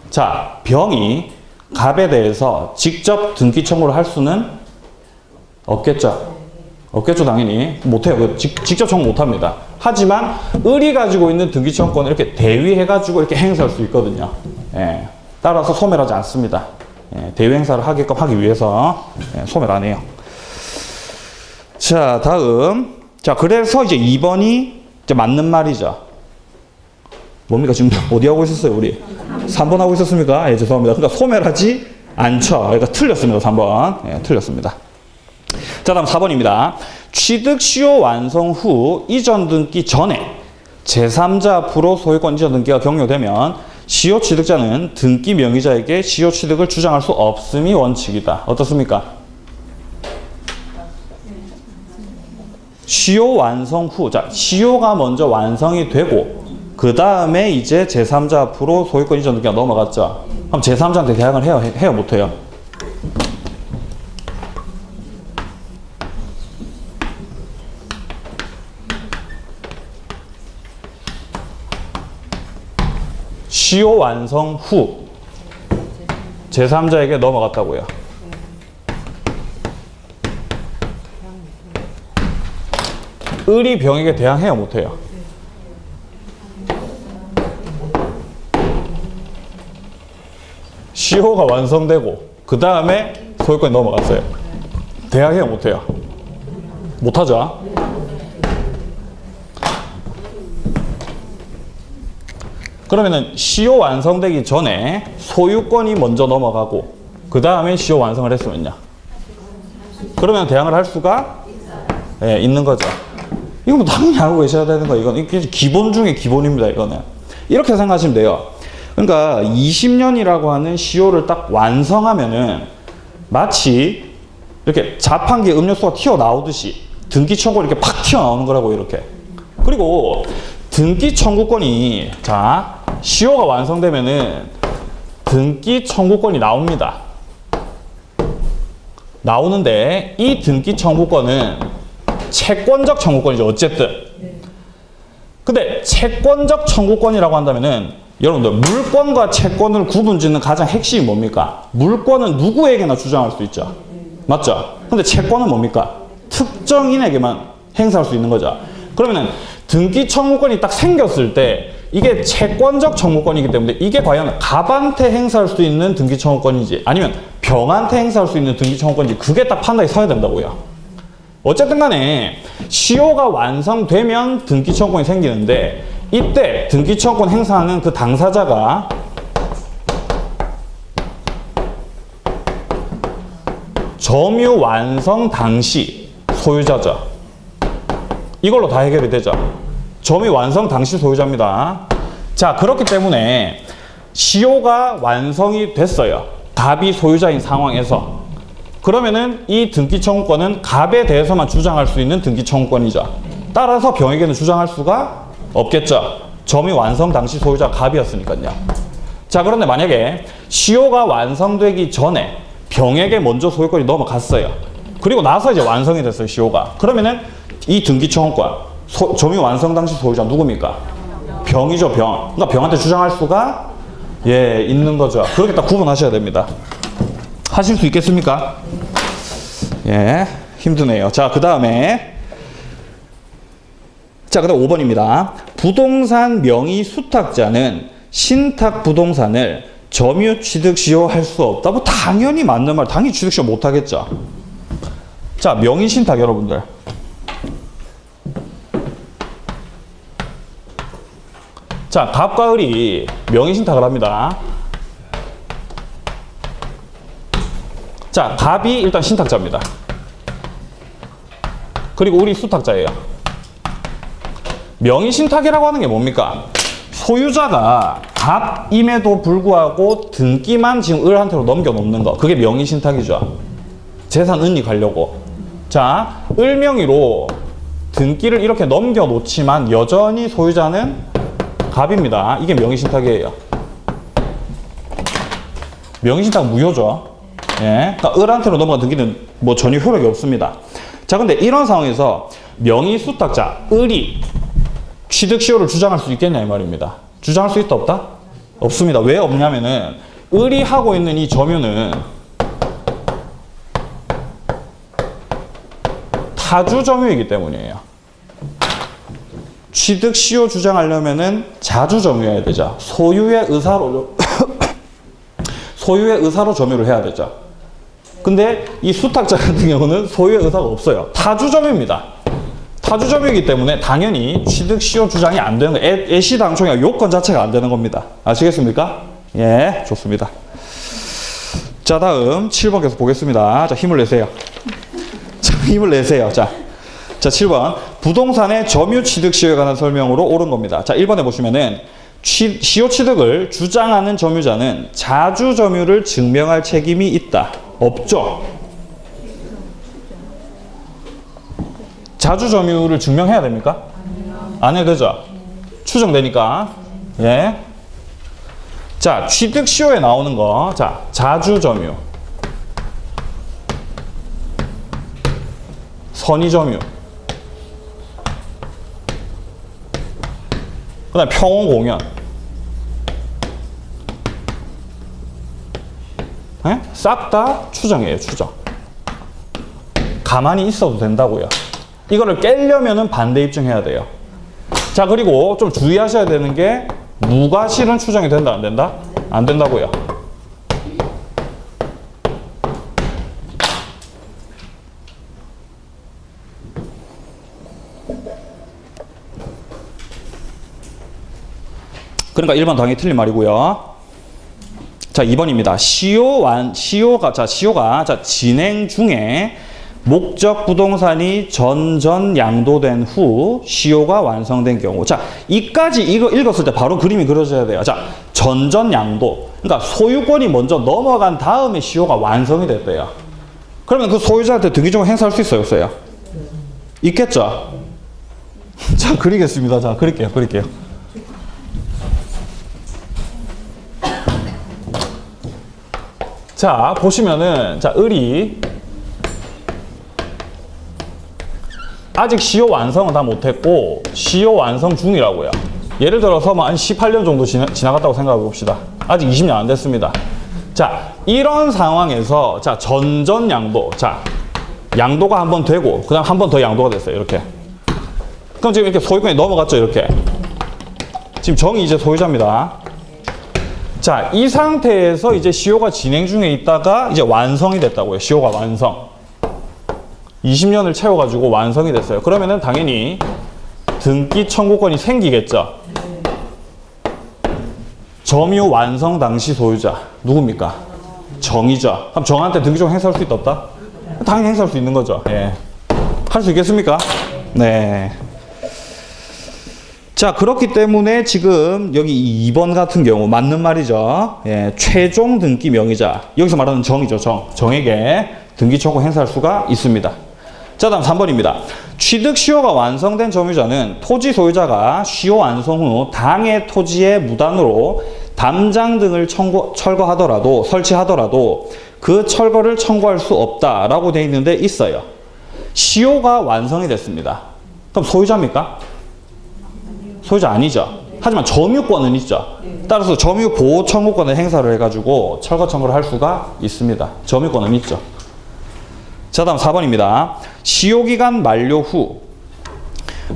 자, 병이 갑에 대해서 직접 등기 청구를 할 수는 없겠죠. 없겠죠, 당연히. 못해요. 직접 청구 못합니다. 하지만 을이 가지고 있는 등기 청구권을 이렇게 대위해가지고 이렇게 행사할 수 있거든요. 예. 따라서 소멸하지 않습니다. 예. 대위 행사를 하게끔 하기 위해서 예. 소멸 안 해요. 자, 다음. 자, 그래서 이제 2번이 이제 맞는 말이죠. 뭡니까? 지금 어디 하고 있었어요, 우리? 3번 하고 있었습니까? 예, 죄송합니다. 그러니까 소멸하지 않죠. 그러니까 틀렸습니다, 3번. 예, 틀렸습니다. 자, 다음 4번입니다. 취득 시효 완성 후 이전 등기 전에 제3자 앞으로 소유권 이전 등기가 경료되면 시효 취득자는 등기 명의자에게 시효 취득을 주장할 수 없음이 원칙이다. 어떻습니까? 시효 완성 후, 자, 시효가 먼저 완성이 되고 그 다음에 이제 제3자 앞으로 소유권 이전 등기가 넘어갔죠. 그럼 제3자한테 계약을 해요, 못해요? 시효 완성 후 제3자에게 넘어갔다고요. 을이 병에게 대항해요, 못해요? 시효가 완성되고 그 다음에 소유권이 넘어갔어요. 대항해요, 못해요? 못하죠? 그러면은 시효 완성되기 전에 소유권이 먼저 넘어가고 그 다음에 시효 완성을 했으면요. 그러면 대항을 할 수가 예, 있는 거죠. 이거 뭐 당연히 알고 계셔야 되는 거예요. 이건 기본 중에 기본입니다. 이거는 이렇게 생각하시면 돼요. 그러니까 20년이라고 하는 시효를 딱 완성하면은 마치 이렇게 자판기에 음료수가 튀어나오듯이 등기 청구권이 이렇게 팍 튀어나오는 거라고 이렇게. 그리고 등기 청구권이 자 시효가 완성되면은 등기 청구권이 나옵니다. 나오는데 이 등기 청구권은 채권적 청구권이죠. 어쨌든. 근데 채권적 청구권이라고 한다면은 여러분들 물권과 채권을 구분짓는 가장 핵심이 뭡니까? 물권은 누구에게나 주장할 수 있죠. 맞죠? 근데 채권은 뭡니까? 특정인에게만 행사할 수 있는 거죠. 그러면은 등기 청구권이 딱 생겼을 때 이게 채권적 청구권이기 때문에 이게 과연 갑한테 행사할 수 있는 등기 청구권인지 아니면 병한테 행사할 수 있는 등기 청구권인지 그게 딱 판단이 서야 된다고요. 어쨌든 간에 시효가 완성되면 등기 청구권이 생기는데 이때 등기 청구권 행사하는 그 당사자가 점유 완성 당시 소유자죠. 이걸로 다 해결이 되죠. 점유 완성 당시 소유자입니다. 자, 그렇기 때문에 시효가 완성이 됐어요. 갑이 소유자인 상황에서. 그러면은 이 등기 청구권은 갑에 대해서만 주장할 수 있는 등기 청구권이죠. 따라서 병에게는 주장할 수가 없겠죠. 점유 완성 당시 소유자가 갑이었으니까요. 자, 그런데 만약에 시효가 완성되기 전에 병에게 먼저 소유권이 넘어갔어요. 그리고 나서 이제 완성이 됐어요, 시효가. 그러면은 이 등기 청구권, 점유 완성 당시 소유자 누굽니까? 병이죠, 병. 그러니까 병한테 주장할 수가 있는 거죠. 그렇게 딱 구분하셔야 됩니다. 하실 수 있겠습니까? 힘드네요. 자, 그 다음에 그다음 5번입니다. 부동산 명의 수탁자는 신탁 부동산을 점유 취득 시효할 수 없다. 뭐 당연히 맞는 말, 당연히 취득 시효 못 하겠죠. 자, 명의 신탁 여러분들. 자, 갑과 을이 명의 신탁을 합니다. 자, 갑이 일단 신탁자입니다. 그리고 을이 수탁자예요. 명의 신탁이라고 하는 게 뭡니까? 소유자가 갑임에도 불구하고 등기만 지금 을한테로 넘겨놓는 거. 그게 명의 신탁이죠. 재산 은닉하려고. 자, 을 명의로 등기를 이렇게 넘겨놓지만 여전히 소유자는 갑입니다. 이게 명의 신탁이에요. 명의 신탁 무효죠. 그러니까 을한테로 넘어간 등기는 뭐 전혀 효력이 없습니다. 자, 근데 이런 상황에서 명의 수탁자 을이 취득 시효를 주장할 수 있겠냐 이 말입니다. 주장할 수 있다 없다? 없습니다. 왜 없냐면은 을이 하고 있는 이 점유는 타주 점유이기 때문이에요. 취득 시효 주장하려면은 자주 점유해야 되죠. 소유의 의사로 소유의 의사로 점유를 해야 되죠. 근데 이 수탁자 같은 경우는 소유의 의사가 없어요. 타주 점유입니다. 타주 점유이기 때문에 당연히 취득 시효 주장이 안 되는 거예요. 애시당초가 요건 자체가 안 되는 겁니다. 아시겠습니까? 좋습니다. 자, 다음 7번 계속 보겠습니다. 자, 힘을 내세요. 자, 힘을 내세요. 자, 7번. 부동산의 점유 취득 시효에 관한 설명으로 옳은 겁니다. 자, 1번에 보시면은 시효 취득을 주장하는 점유자는 자주 점유를 증명할 책임이 있다. 없죠. 자주 점유를 증명해야 됩니까? 안 해도 되죠. 추정되니까. 자, 취득 시효에 나오는 거. 자, 자주 점유, 선의 점유, 그다음 평온 공연. 싹 다 추정이에요, 추정. 가만히 있어도 된다고요. 이거를 깨려면은 반대 입증해야 돼요. 자, 그리고 좀 주의하셔야 되는 게 누가 실은 추정이 된다, 안 된다? 안 된다고요. 그러니까 1번 당연히 틀린 말이고요. 자, 2번입니다. 시효가 진행 중에 목적 부동산이 전전 양도된 후 시효가 완성된 경우. 자, 이까지 이거 읽었을 때 바로 그림이 그려져야 돼요. 자, 전전 양도. 그러니까 소유권이 먼저 넘어간 다음에 시효가 완성이 됐대요. 그러면 그 소유자한테 등기증을 행사할 수 있어요, 없어요? 있겠죠? 자, 그리겠습니다. 자, 그릴게요. 자, 보시면은, 자, 을이 아직 시효 완성은 다 못했고, 시효 완성 중이라고요. 예를 들어서 뭐 한 18년 정도 지나갔다고 생각해 봅시다. 아직 20년 안 됐습니다. 자, 이런 상황에서, 자, 전전 양도. 자, 양도가 한 번 되고, 그 다음 한 번 더 양도가 됐어요. 이렇게. 그럼 지금 이렇게 소유권이 넘어갔죠, 이렇게. 지금 정이 이제 소유자입니다. 자, 이 상태에서 이제 시효가 진행 중에 있다가 이제 완성이 됐다고요. 시효가 완성. 20년을 채워가지고 완성이 됐어요. 그러면은 당연히 등기 청구권이 생기겠죠. 점유 완성 당시 소유자. 누굽니까? 정이죠. 그럼 정한테 등기증 행사할 수 있다 없다? 당연히 행사할 수 있는 거죠. 예. 할 수 있겠습니까? 네. 자, 그렇기 때문에 지금 여기 2번 같은 경우 맞는 말이죠. 예, 최종 등기 명의자. 여기서 말하는 정이죠. 정에게 등기 청구 행사할 수가 있습니다. 자, 다음 3번입니다. 취득 시효가 완성된 점유자는 토지 소유자가 시효 완성 후 당해 토지에 무단으로 담장 등을 설치하더라도 그 철거를 청구할 수 없다라고 되어 있는데 있어요. 시효가 완성이 됐습니다. 그럼 소유자입니까? 소유자 아니죠. 하지만 점유권은 있죠. 따라서 점유 보호 청구권을 행사를 해가지고 철거 청구를 할 수가 있습니다. 점유권은 있죠. 자, 다음 4번입니다. 시효기간 만료 후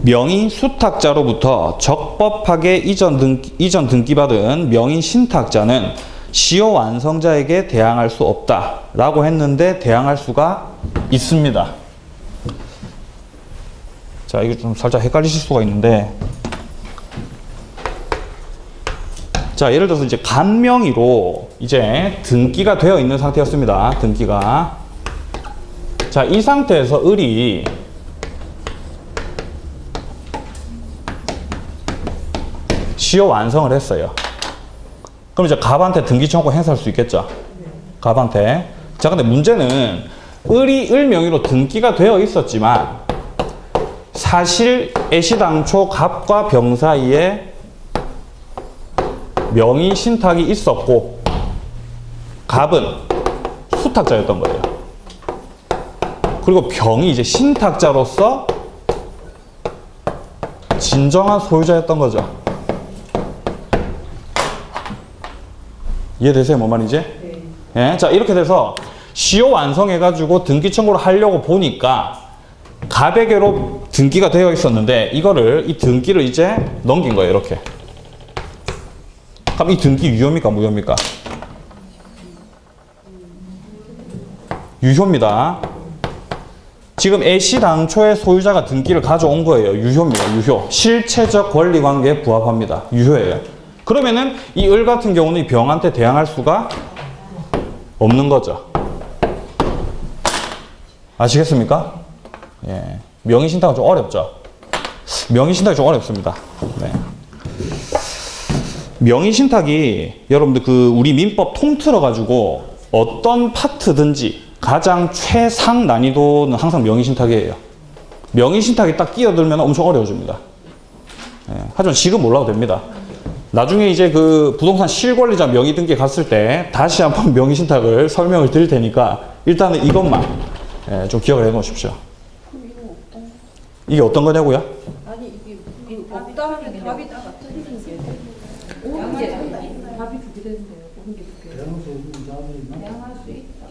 명의 수탁자로부터 적법하게 이전 등기받은 명의 신탁자는 시효 완성자에게 대항할 수 없다라고 했는데 대항할 수가 있습니다. 자, 이거 좀 살짝 헷갈리실 수가 있는데, 자, 예를 들어서 이제 간명의로 이제 등기가 되어 있는 상태였습니다. 등기가. 자, 이 상태에서 을이 시효 완성을 했어요. 그럼 이제 갑한테 등기 청구 행사할 수 있겠죠? 갑한테. 자, 근데 문제는 을 명의로 등기가 되어 있었지만 사실 애시당초 갑과 병 사이에 명의 신탁이 있었고 갑은 수탁자였던 거예요. 그리고 병이 이제 신탁자로서 진정한 소유자였던 거죠. 이해되세요? 뭔 말인지? 네. 예? 자, 이렇게 돼서 시효 완성해가지고 등기 청구를 하려고 보니까 갑에게로 등기가 되어 있었는데 이 등기를 이제 넘긴 거예요. 이렇게. 그럼 이 등기 유효입니까? 무효입니까? 유효입니다. 지금 애시당초의 소유자가 등기를 가져온 거예요. 유효입니다. 유효. 실체적 권리관계에 부합합니다. 유효예요. 그러면은 이 을 같은 경우는 이 병한테 대항할 수가 없는 거죠. 아시겠습니까? 예. 명의신탁은 좀 어렵죠? 명의신탁이 좀 어렵습니다. 네. 명의신탁이 여러분들 우리 민법 통틀어 가지고 어떤 파트든지 가장 최상 난이도는 항상 명의신탁이에요. 명의신탁이 딱 끼어들면 엄청 어려워집니다. 예. 하지만 지금 몰라도 됩니다. 나중에 이제 부동산 실권리자 명의등기 갔을 때 다시 한번 명의신탁을 설명을 드릴 테니까 일단은 이것만 좀 기억을 해 놓으십시오. 이게 어떤 거냐고요? 아니 이게 없다는 답이 다 같은 게 오는 게 답이 두 개 되는데요. 오는 게 두 개. 대항할 수 있다.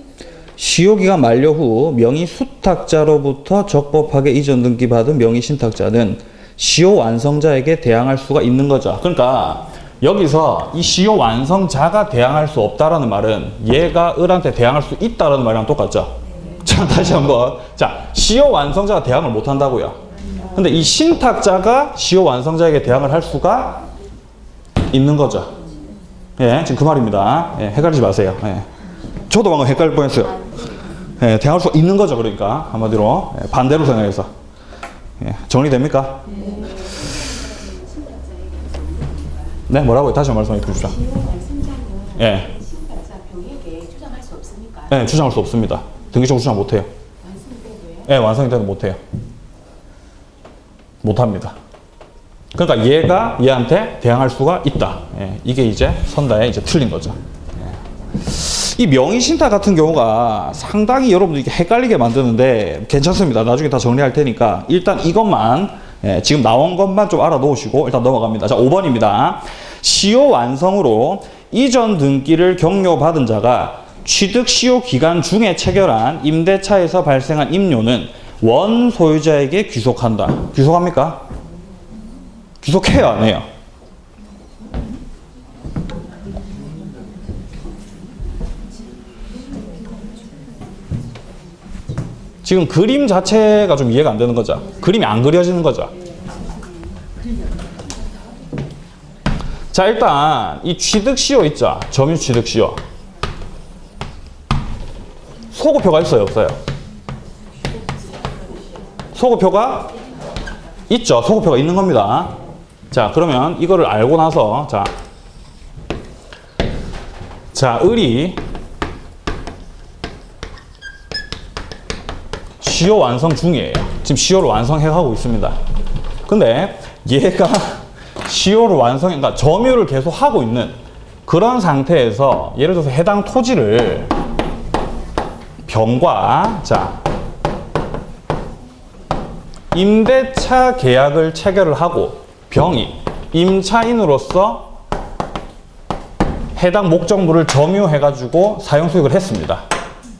시효기간 만료 후 명의 수탁자로부터 적법하게 이전 등기 받은 명의 신탁자는 시효 완성자에게 대항할 수가 있는 거죠. 그러니까 여기서 이 시효 완성자가 대항할 수 없다라는 말은 얘가 을한테 대항할 수 있다라는 말이랑 똑같죠. 자, 다시 한번. 자, 시효 완성자가 대항을 못 한다고요. 근데 이 신탁자가 시효 완성자에게 대항을 할 수가 있는 거죠. 예, 지금 그 말입니다. 예, 헷갈리지 마세요. 예. 저도 방금 헷갈릴 뻔했어요. 예, 대항할 수가 있는 거죠. 그러니까 한마디로 반대로 생각해서. 예, 정리됩니까? 네, 뭐라고요? 다시 말씀해 주십시오. 예. 신탁자 병에게 주장할 수 없습니까? 네, 주장할 수 없습니다. 등기청구 주장 못 해요. 완성되고요. 네, 완성이 돼도 못 해요. 못 합니다. 그러니까 얘가 얘한테 대항할 수가 있다. 예, 이게 이제 선다에 이제 틀린 거죠. 예. 이 명의신탁 같은 경우가 상당히 여러분들 이게 헷갈리게 만드는데 괜찮습니다. 나중에 다 정리할 테니까 일단 이것만 지금 나온 것만 좀 알아놓으시고 일단 넘어갑니다. 자, 5번입니다. 시효 완성으로 이전 등기를 경료받은 자가 취득 시효 기간 중에 체결한 임대차에서 발생한 임료는 원 소유자에게 귀속한다. 귀속합니까? 귀속해요, 안 해요? 지금 그림 자체가 좀 이해가 안 되는 거죠. 그림이 안 그려지는 거죠. 자, 일단 이 취득시효 있죠. 점유 취득시효. 소급표가 있어요, 없어요? 소급표가 있죠. 소급표가 있는 겁니다. 자, 그러면 이거를 알고 나서 자, 을이 시효 완성 중이에요. 지금 시효를 완성해가고 있습니다. 근데 얘가 시효를 그러니까 점유를 계속 하고 있는 그런 상태에서 예를 들어서 해당 토지를 병과 임대차 계약을 체결을 하고 병이 임차인으로서 해당 목적물을 점유해가지고 사용수익을 했습니다.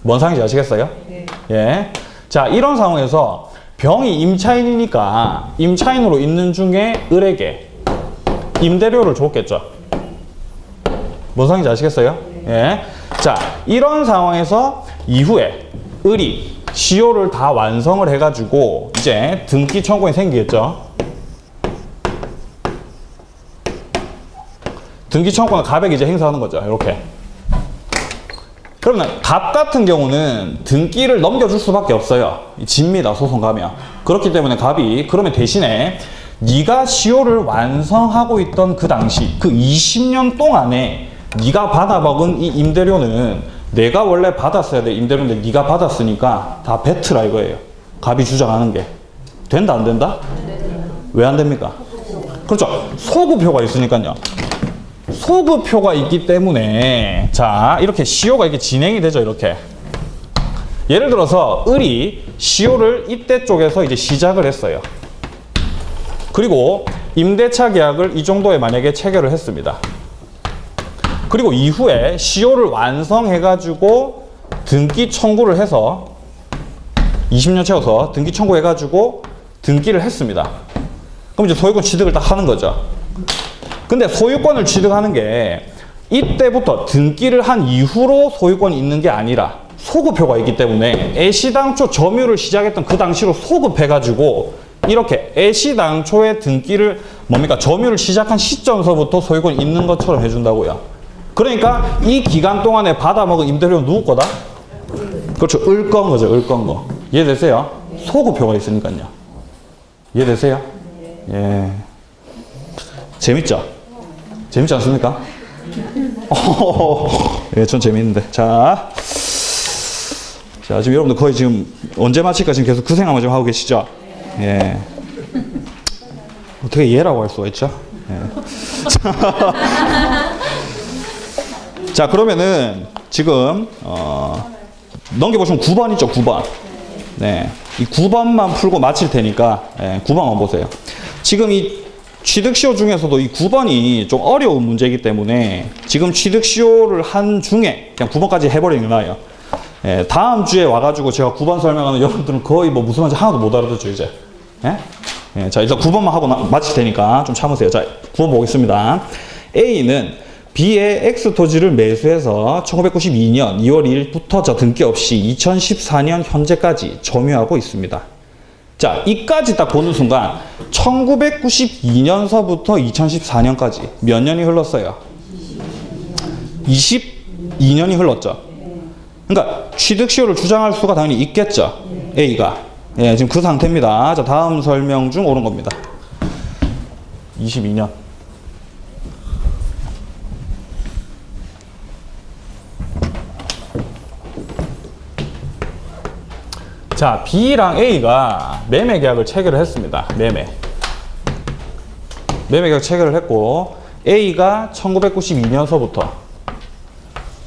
뭔 상황인지 아시겠어요? 네. 예. 자, 이런 상황에서 병이 임차인이니까 임차인으로 있는 중에 을에게 임대료를 줬겠죠. 뭔 상황인지 아시겠어요? 예. 자, 이런 상황에서 이후에 을이 시효를 다 완성을 해가지고 이제 등기 청구권이 생기겠죠. 등기 청구권을 갑에게 이제 행사하는 거죠. 이렇게. 그러면 갑 같은 경우는 등기를 넘겨줄 수밖에 없어요. 집니다. 소송 가면. 그렇기 때문에 갑이 그러면 대신에 네가 시효를 완성하고 있던 그 당시 그 20년 동안에 네가 받아먹은 이 임대료는 내가 원래 받았어야 될 임대료인데 네가 받았으니까 다 뱉으라 이거예요. 갑이 주장하는 게. 된다 안 된다? 왜 안 됩니까? 그렇죠. 소급표가 있으니까요. 소급표가 있기 때문에 자, 이렇게 시효가 이렇게 진행이 되죠. 이렇게. 예를 들어서 을이 시효를 이때 쪽에서 이제 시작을 했어요. 그리고 임대차 계약을 이 정도에 만약에 체결을 했습니다. 그리고 이후에 시효를 완성해가지고 등기 청구를 해서 20년 채워서 등기 청구해가지고 등기를 했습니다. 그럼 이제 소유권 취득을 딱 하는 거죠. 근데 소유권을 취득하는 게 이때부터 등기를 한 이후로 소유권이 있는 게 아니라 소급표가 있기 때문에 애시당초 점유를 시작했던 그 당시로 소급해가지고 이렇게 애시당초에 등기를 점유를 시작한 시점서부터 소유권이 있는 것처럼 해준다고요. 그러니까 이 기간 동안에 받아먹은 임대료는 누구 거다? 그렇죠. 을 건 거죠. 을 건 거. 이해되세요? 소급표가 있으니까요. 이해되세요? 예. 재밌죠? 재밌지 않습니까? 예, 전 재밌는데. 자, 지금 여러분들 거의 지금 언제 마칠까 지금 계속 그 생각만 좀 하고 계시죠? 예. 어떻게 예라고 할 수가 있죠? 예. 자, 그러면은 지금 넘겨보시면 9번 있죠? 9번. 네, 이 9번만 풀고 마칠 테니까 9번만 보세요. 지금 이 취득시효 중에서도 이 9번이 좀 어려운 문제이기 때문에 지금 취득시효를 한 중에 그냥 9번까지 해버리는 게 나아요. 다음 주에 와가지고 제가 9번 설명하면 여러분들은 거의 뭐 무슨 말인지 하나도 못 알아듣죠, 이제. 자, 일단 9번만 하고 마칠 테니까 좀 참으세요. 자, 9번 보겠습니다. A는 B의 X 토지를 매수해서 1992년 2월 1일부터 등기 없이 2014년 현재까지 점유하고 있습니다. 자, 이까지 딱 보는 순간 1992년서부터 2014년까지 몇 년이 흘렀어요? 22년이 흘렀죠. 그러니까 취득시효를 주장할 수가 당연히 있겠죠. A가. 예, 지금 그 상태입니다. 자, 다음 설명 중 옳은 겁니다. 22년. 자, B랑 A가 매매 계약을 체결을 했습니다. 매매 계약 체결을 했고 A가 1992년서부터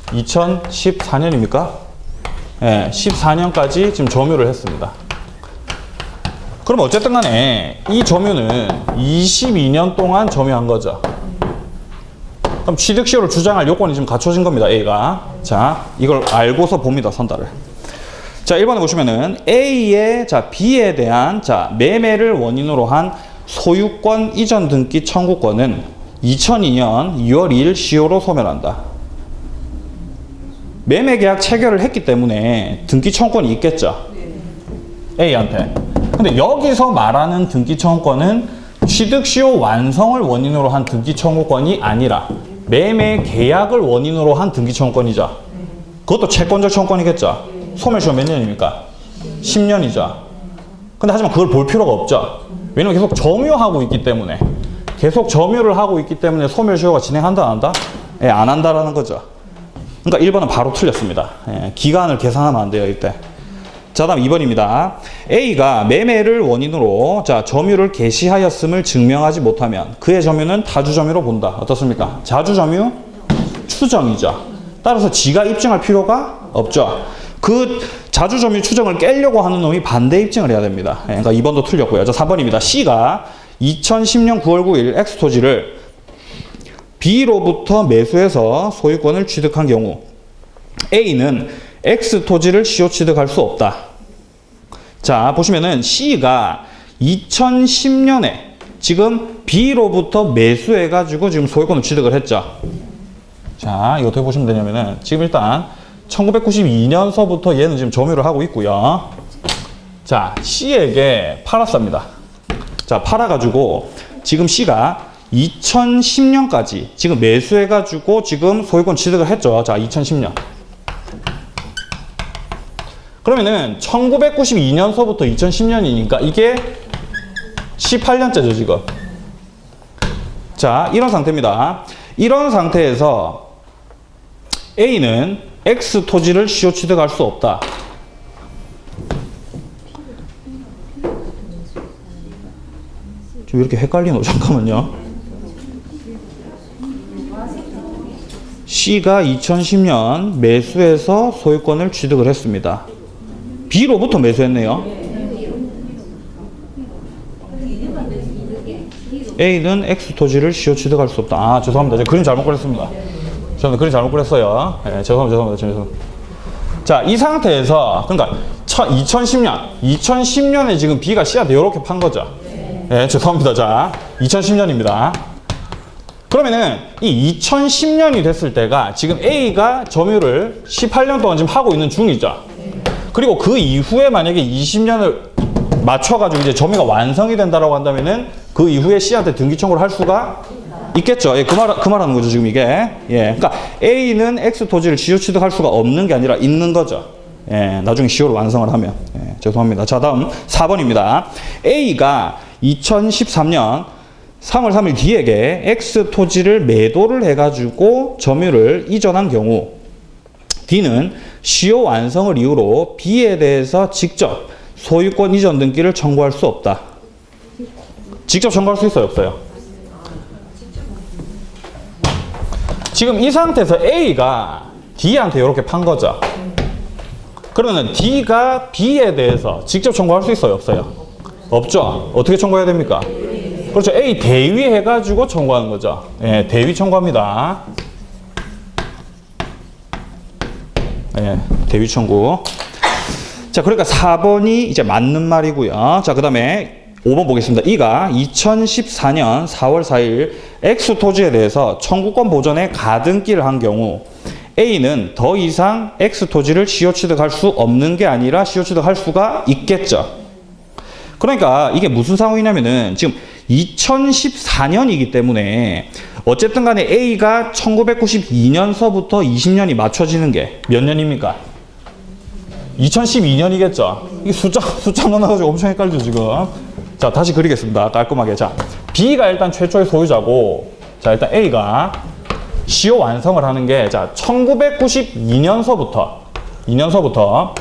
2014년입니까? 네, 14년까지 지금 점유를 했습니다. 그럼 어쨌든 간에 이 점유는 22년 동안 점유한 거죠. 그럼 취득시효를 주장할 요건이 지금 갖춰진 겁니다. A가. 자, 이걸 알고서 봅니다. 선달을. 자, 1번에 보시면은 A의 B에 대한 매매를 원인으로 한 소유권 이전 등기 청구권은 2002년 2월 2일 시효로 소멸한다. 매매 계약 체결을 했기 때문에 등기 청구권이 있겠죠. A한테. 근데 여기서 말하는 등기 청구권은 취득시효 완성을 원인으로 한 등기 청구권이 아니라 매매 계약을 원인으로 한 등기 청구권이죠. 그것도 채권적 청구권이겠죠. 소멸시효 몇 년입니까? 10년이죠. 근데 하지만 그걸 볼 필요가 없죠. 왜냐면 계속 점유하고 있기 때문에. 계속 점유를 하고 있기 때문에 소멸시효가 진행한다 안 한다? 예, 안 한다라는 거죠. 그러니까 1번은 바로 틀렸습니다. 예, 기간을 계산하면 안 돼요, 이때. 자, 다음 2번입니다. A가 매매를 원인으로 자, 점유를 개시하였음을 증명하지 못하면 그의 점유는 다주 점유로 본다. 어떻습니까? 자주 점유 추정이죠. 따라서 지가 입증할 필요가 없죠. 그 자주 점유 추정을 깨려고 하는 놈이 반대 입증을 해야 됩니다. 예, 그러니까 2번도 틀렸고요. 자, 3번입니다. C가 2010년 9월 9일 X토지를 B로부터 매수해서 소유권을 취득한 경우 A는 X토지를 시효 취득할 수 없다. 자, 보시면은 C가 2010년에 지금 B로부터 매수해가지고 지금 소유권을 취득을 했죠. 자, 이거 어떻게 보시면 되냐면은 지금 일단 1992년서부터 얘는 지금 점유를 하고 있고요. 자, C에게 팔았습니다. 자, 팔아가지고 지금 C가 2010년까지 지금 매수해가지고 지금 소유권 취득을 했죠. 자, 2010년. 그러면은 1992년서부터 2010년이니까 이게 18년째죠, 지금. 자, 이런 상태입니다. 이런 상태에서 A는 X 토지를 시효 취득할 수 없다. 좀 이렇게 헷갈리노? 잠깐만요. C가 2010년 매수해서 소유권을 취득을 했습니다. B로부터 매수했네요. A는 X 토지를 시효 취득할 수 없다. 아, 죄송합니다. 제가 그림 잘못 그렸습니다. 저는 그림 잘못 그렸어요. 네, 죄송합니다. 자, 이 상태에서 그러니까 2010년에 지금 B가 C한테 이렇게 판 거죠. 네, 죄송합니다. 자, 2010년입니다. 그러면은 이 2010년이 됐을 때가 지금 A가 점유를 18년 동안 지금 하고 있는 중이죠. 그리고 그 이후에 만약에 20년을 맞춰가지고 이제 점유가 완성이 된다라고 한다면은 그 이후에 C한테 등기 청구를 할 수가 있겠죠. 예, 그 말하는 거죠, 지금 이게. 예, 그러니까 A는 X 토지를 시효 취득할 수가 없는 게 아니라 있는 거죠. 예, 나중에 시효를 완성을 하면. 예, 죄송합니다. 자, 다음 4번입니다. A가 2013년 3월 3일 D에게 X 토지를 매도를 해가지고 점유를 이전한 경우 D는 시효 완성을 이유로 B에 대해서 직접 소유권 이전 등기를 청구할 수 없다. 직접 청구할 수 있어요, 없어요? 지금 이 상태에서 A가 D한테 이렇게 판 거죠. 그러면 D가 B에 대해서 직접 청구할 수 있어요, 없어요? 없죠. 어떻게 청구해야 됩니까? 그렇죠. A 대위 해가지고 청구하는 거죠. 예, 대위 청구합니다. 예, 대위 청구. 자, 그러니까 4번이 이제 맞는 말이고요. 자, 그 다음에 5번 보겠습니다. E가 2014년 4월 4일 X 토지에 대해서 청구권 보전에 가등기를 한 경우 A는 더 이상 X 토지를 시효 취득할 수 없는 게 아니라 시효 취득할 수가 있겠죠. 그러니까 이게 무슨 상황이냐면은 지금 2014년이기 때문에 어쨌든 간에 A가 1992년서부터 20년이 맞춰지는 게 몇 년입니까? 2012년이겠죠. 이게 숫자 넣어가지고 엄청 헷갈리죠, 지금. 자, 다시 그리겠습니다. 깔끔하게. 자, B가 일단 최초의 소유자고, 자, 일단 A가 시효 완성을 하는 게, 자, 1992년서부터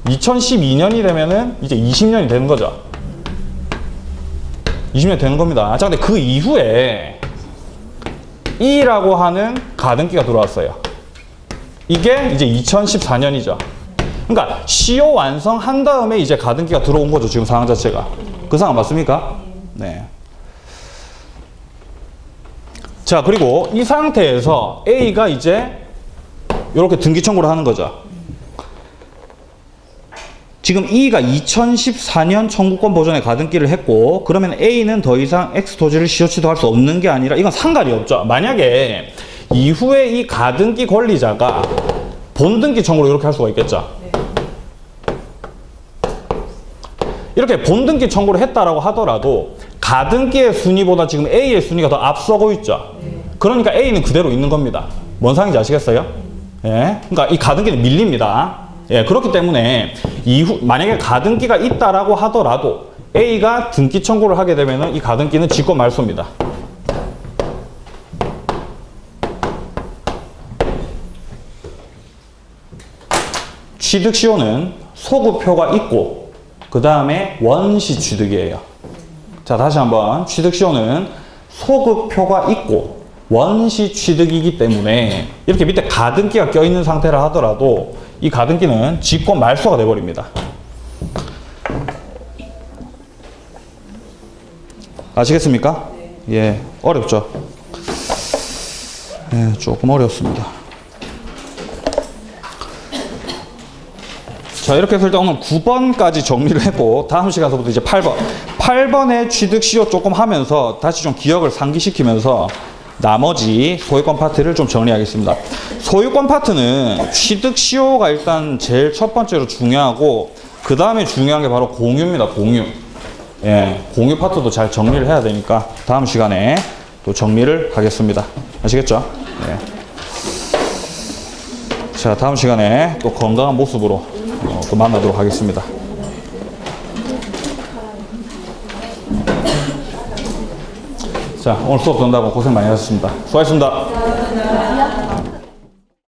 2012년이 되면은 이제 20년이 되는 거죠. 20년 되는 겁니다. 자, 근데 그 이후에 E라고 하는 가등기가 들어왔어요. 이게 이제 2014년이죠. 그러니까 시효 완성한 다음에 이제 가등기가 들어온 거죠. 지금 상황 자체가. 그 상황 맞습니까? 네. 자, 그리고 이 상태에서 A가 이제 이렇게 등기 청구를 하는 거죠. 지금 E가 2014년 청구권 보전에 가등기를 했고, 그러면 A는 더 이상 X 토지를 시효 취득할 수 없는 게 아니라 이건 상관이 없죠. 만약에 이후에 이 가등기 권리자가 본등기 청구를 이렇게 할 수가 있겠죠. 이렇게 본등기 청구를 했다라고 하더라도 가등기의 순위보다 지금 A의 순위가 더 앞서고 있죠. 그러니까 A는 그대로 있는 겁니다. 뭔 상황인지 아시겠어요? 예. 그러니까 이 가등기는 밀립니다. 예, 그렇기 때문에 만약에 가등기가 있다라고 하더라도 A가 등기 청구를 하게 되면은 이 가등기는 직권 말소입니다. 취득시효는 소급표가 있고 그 다음에 원시 취득이에요. 자, 다시 한번 취득시효는 소급표가 있고 원시 취득이기 때문에 이렇게 밑에 가등기가 껴있는 상태라 하더라도 이 가등기는 직권 말소가 돼버립니다. 아시겠습니까? 예, 어렵죠? 예, 조금 어렵습니다. 자, 이렇게 해서 일단 오늘 9번까지 정리를 했고 다음 시간서부터 이제 8번 8번의 취득시효 조금 하면서 다시 좀 기억을 상기시키면서 나머지 소유권 파트를 좀 정리하겠습니다. 소유권 파트는 취득시효가 일단 제일 첫 번째로 중요하고 그 다음에 중요한 게 바로 공유입니다. 공유. 예, 공유 파트도 잘 정리를 해야 되니까 다음 시간에 또 정리를 하겠습니다. 아시겠죠? 예. 자, 다음 시간에 또 건강한 모습으로 또 만나도록 하겠습니다. 자, 오늘 수업 듣는다고 고생 많이 하셨습니다. 수고하셨습니다.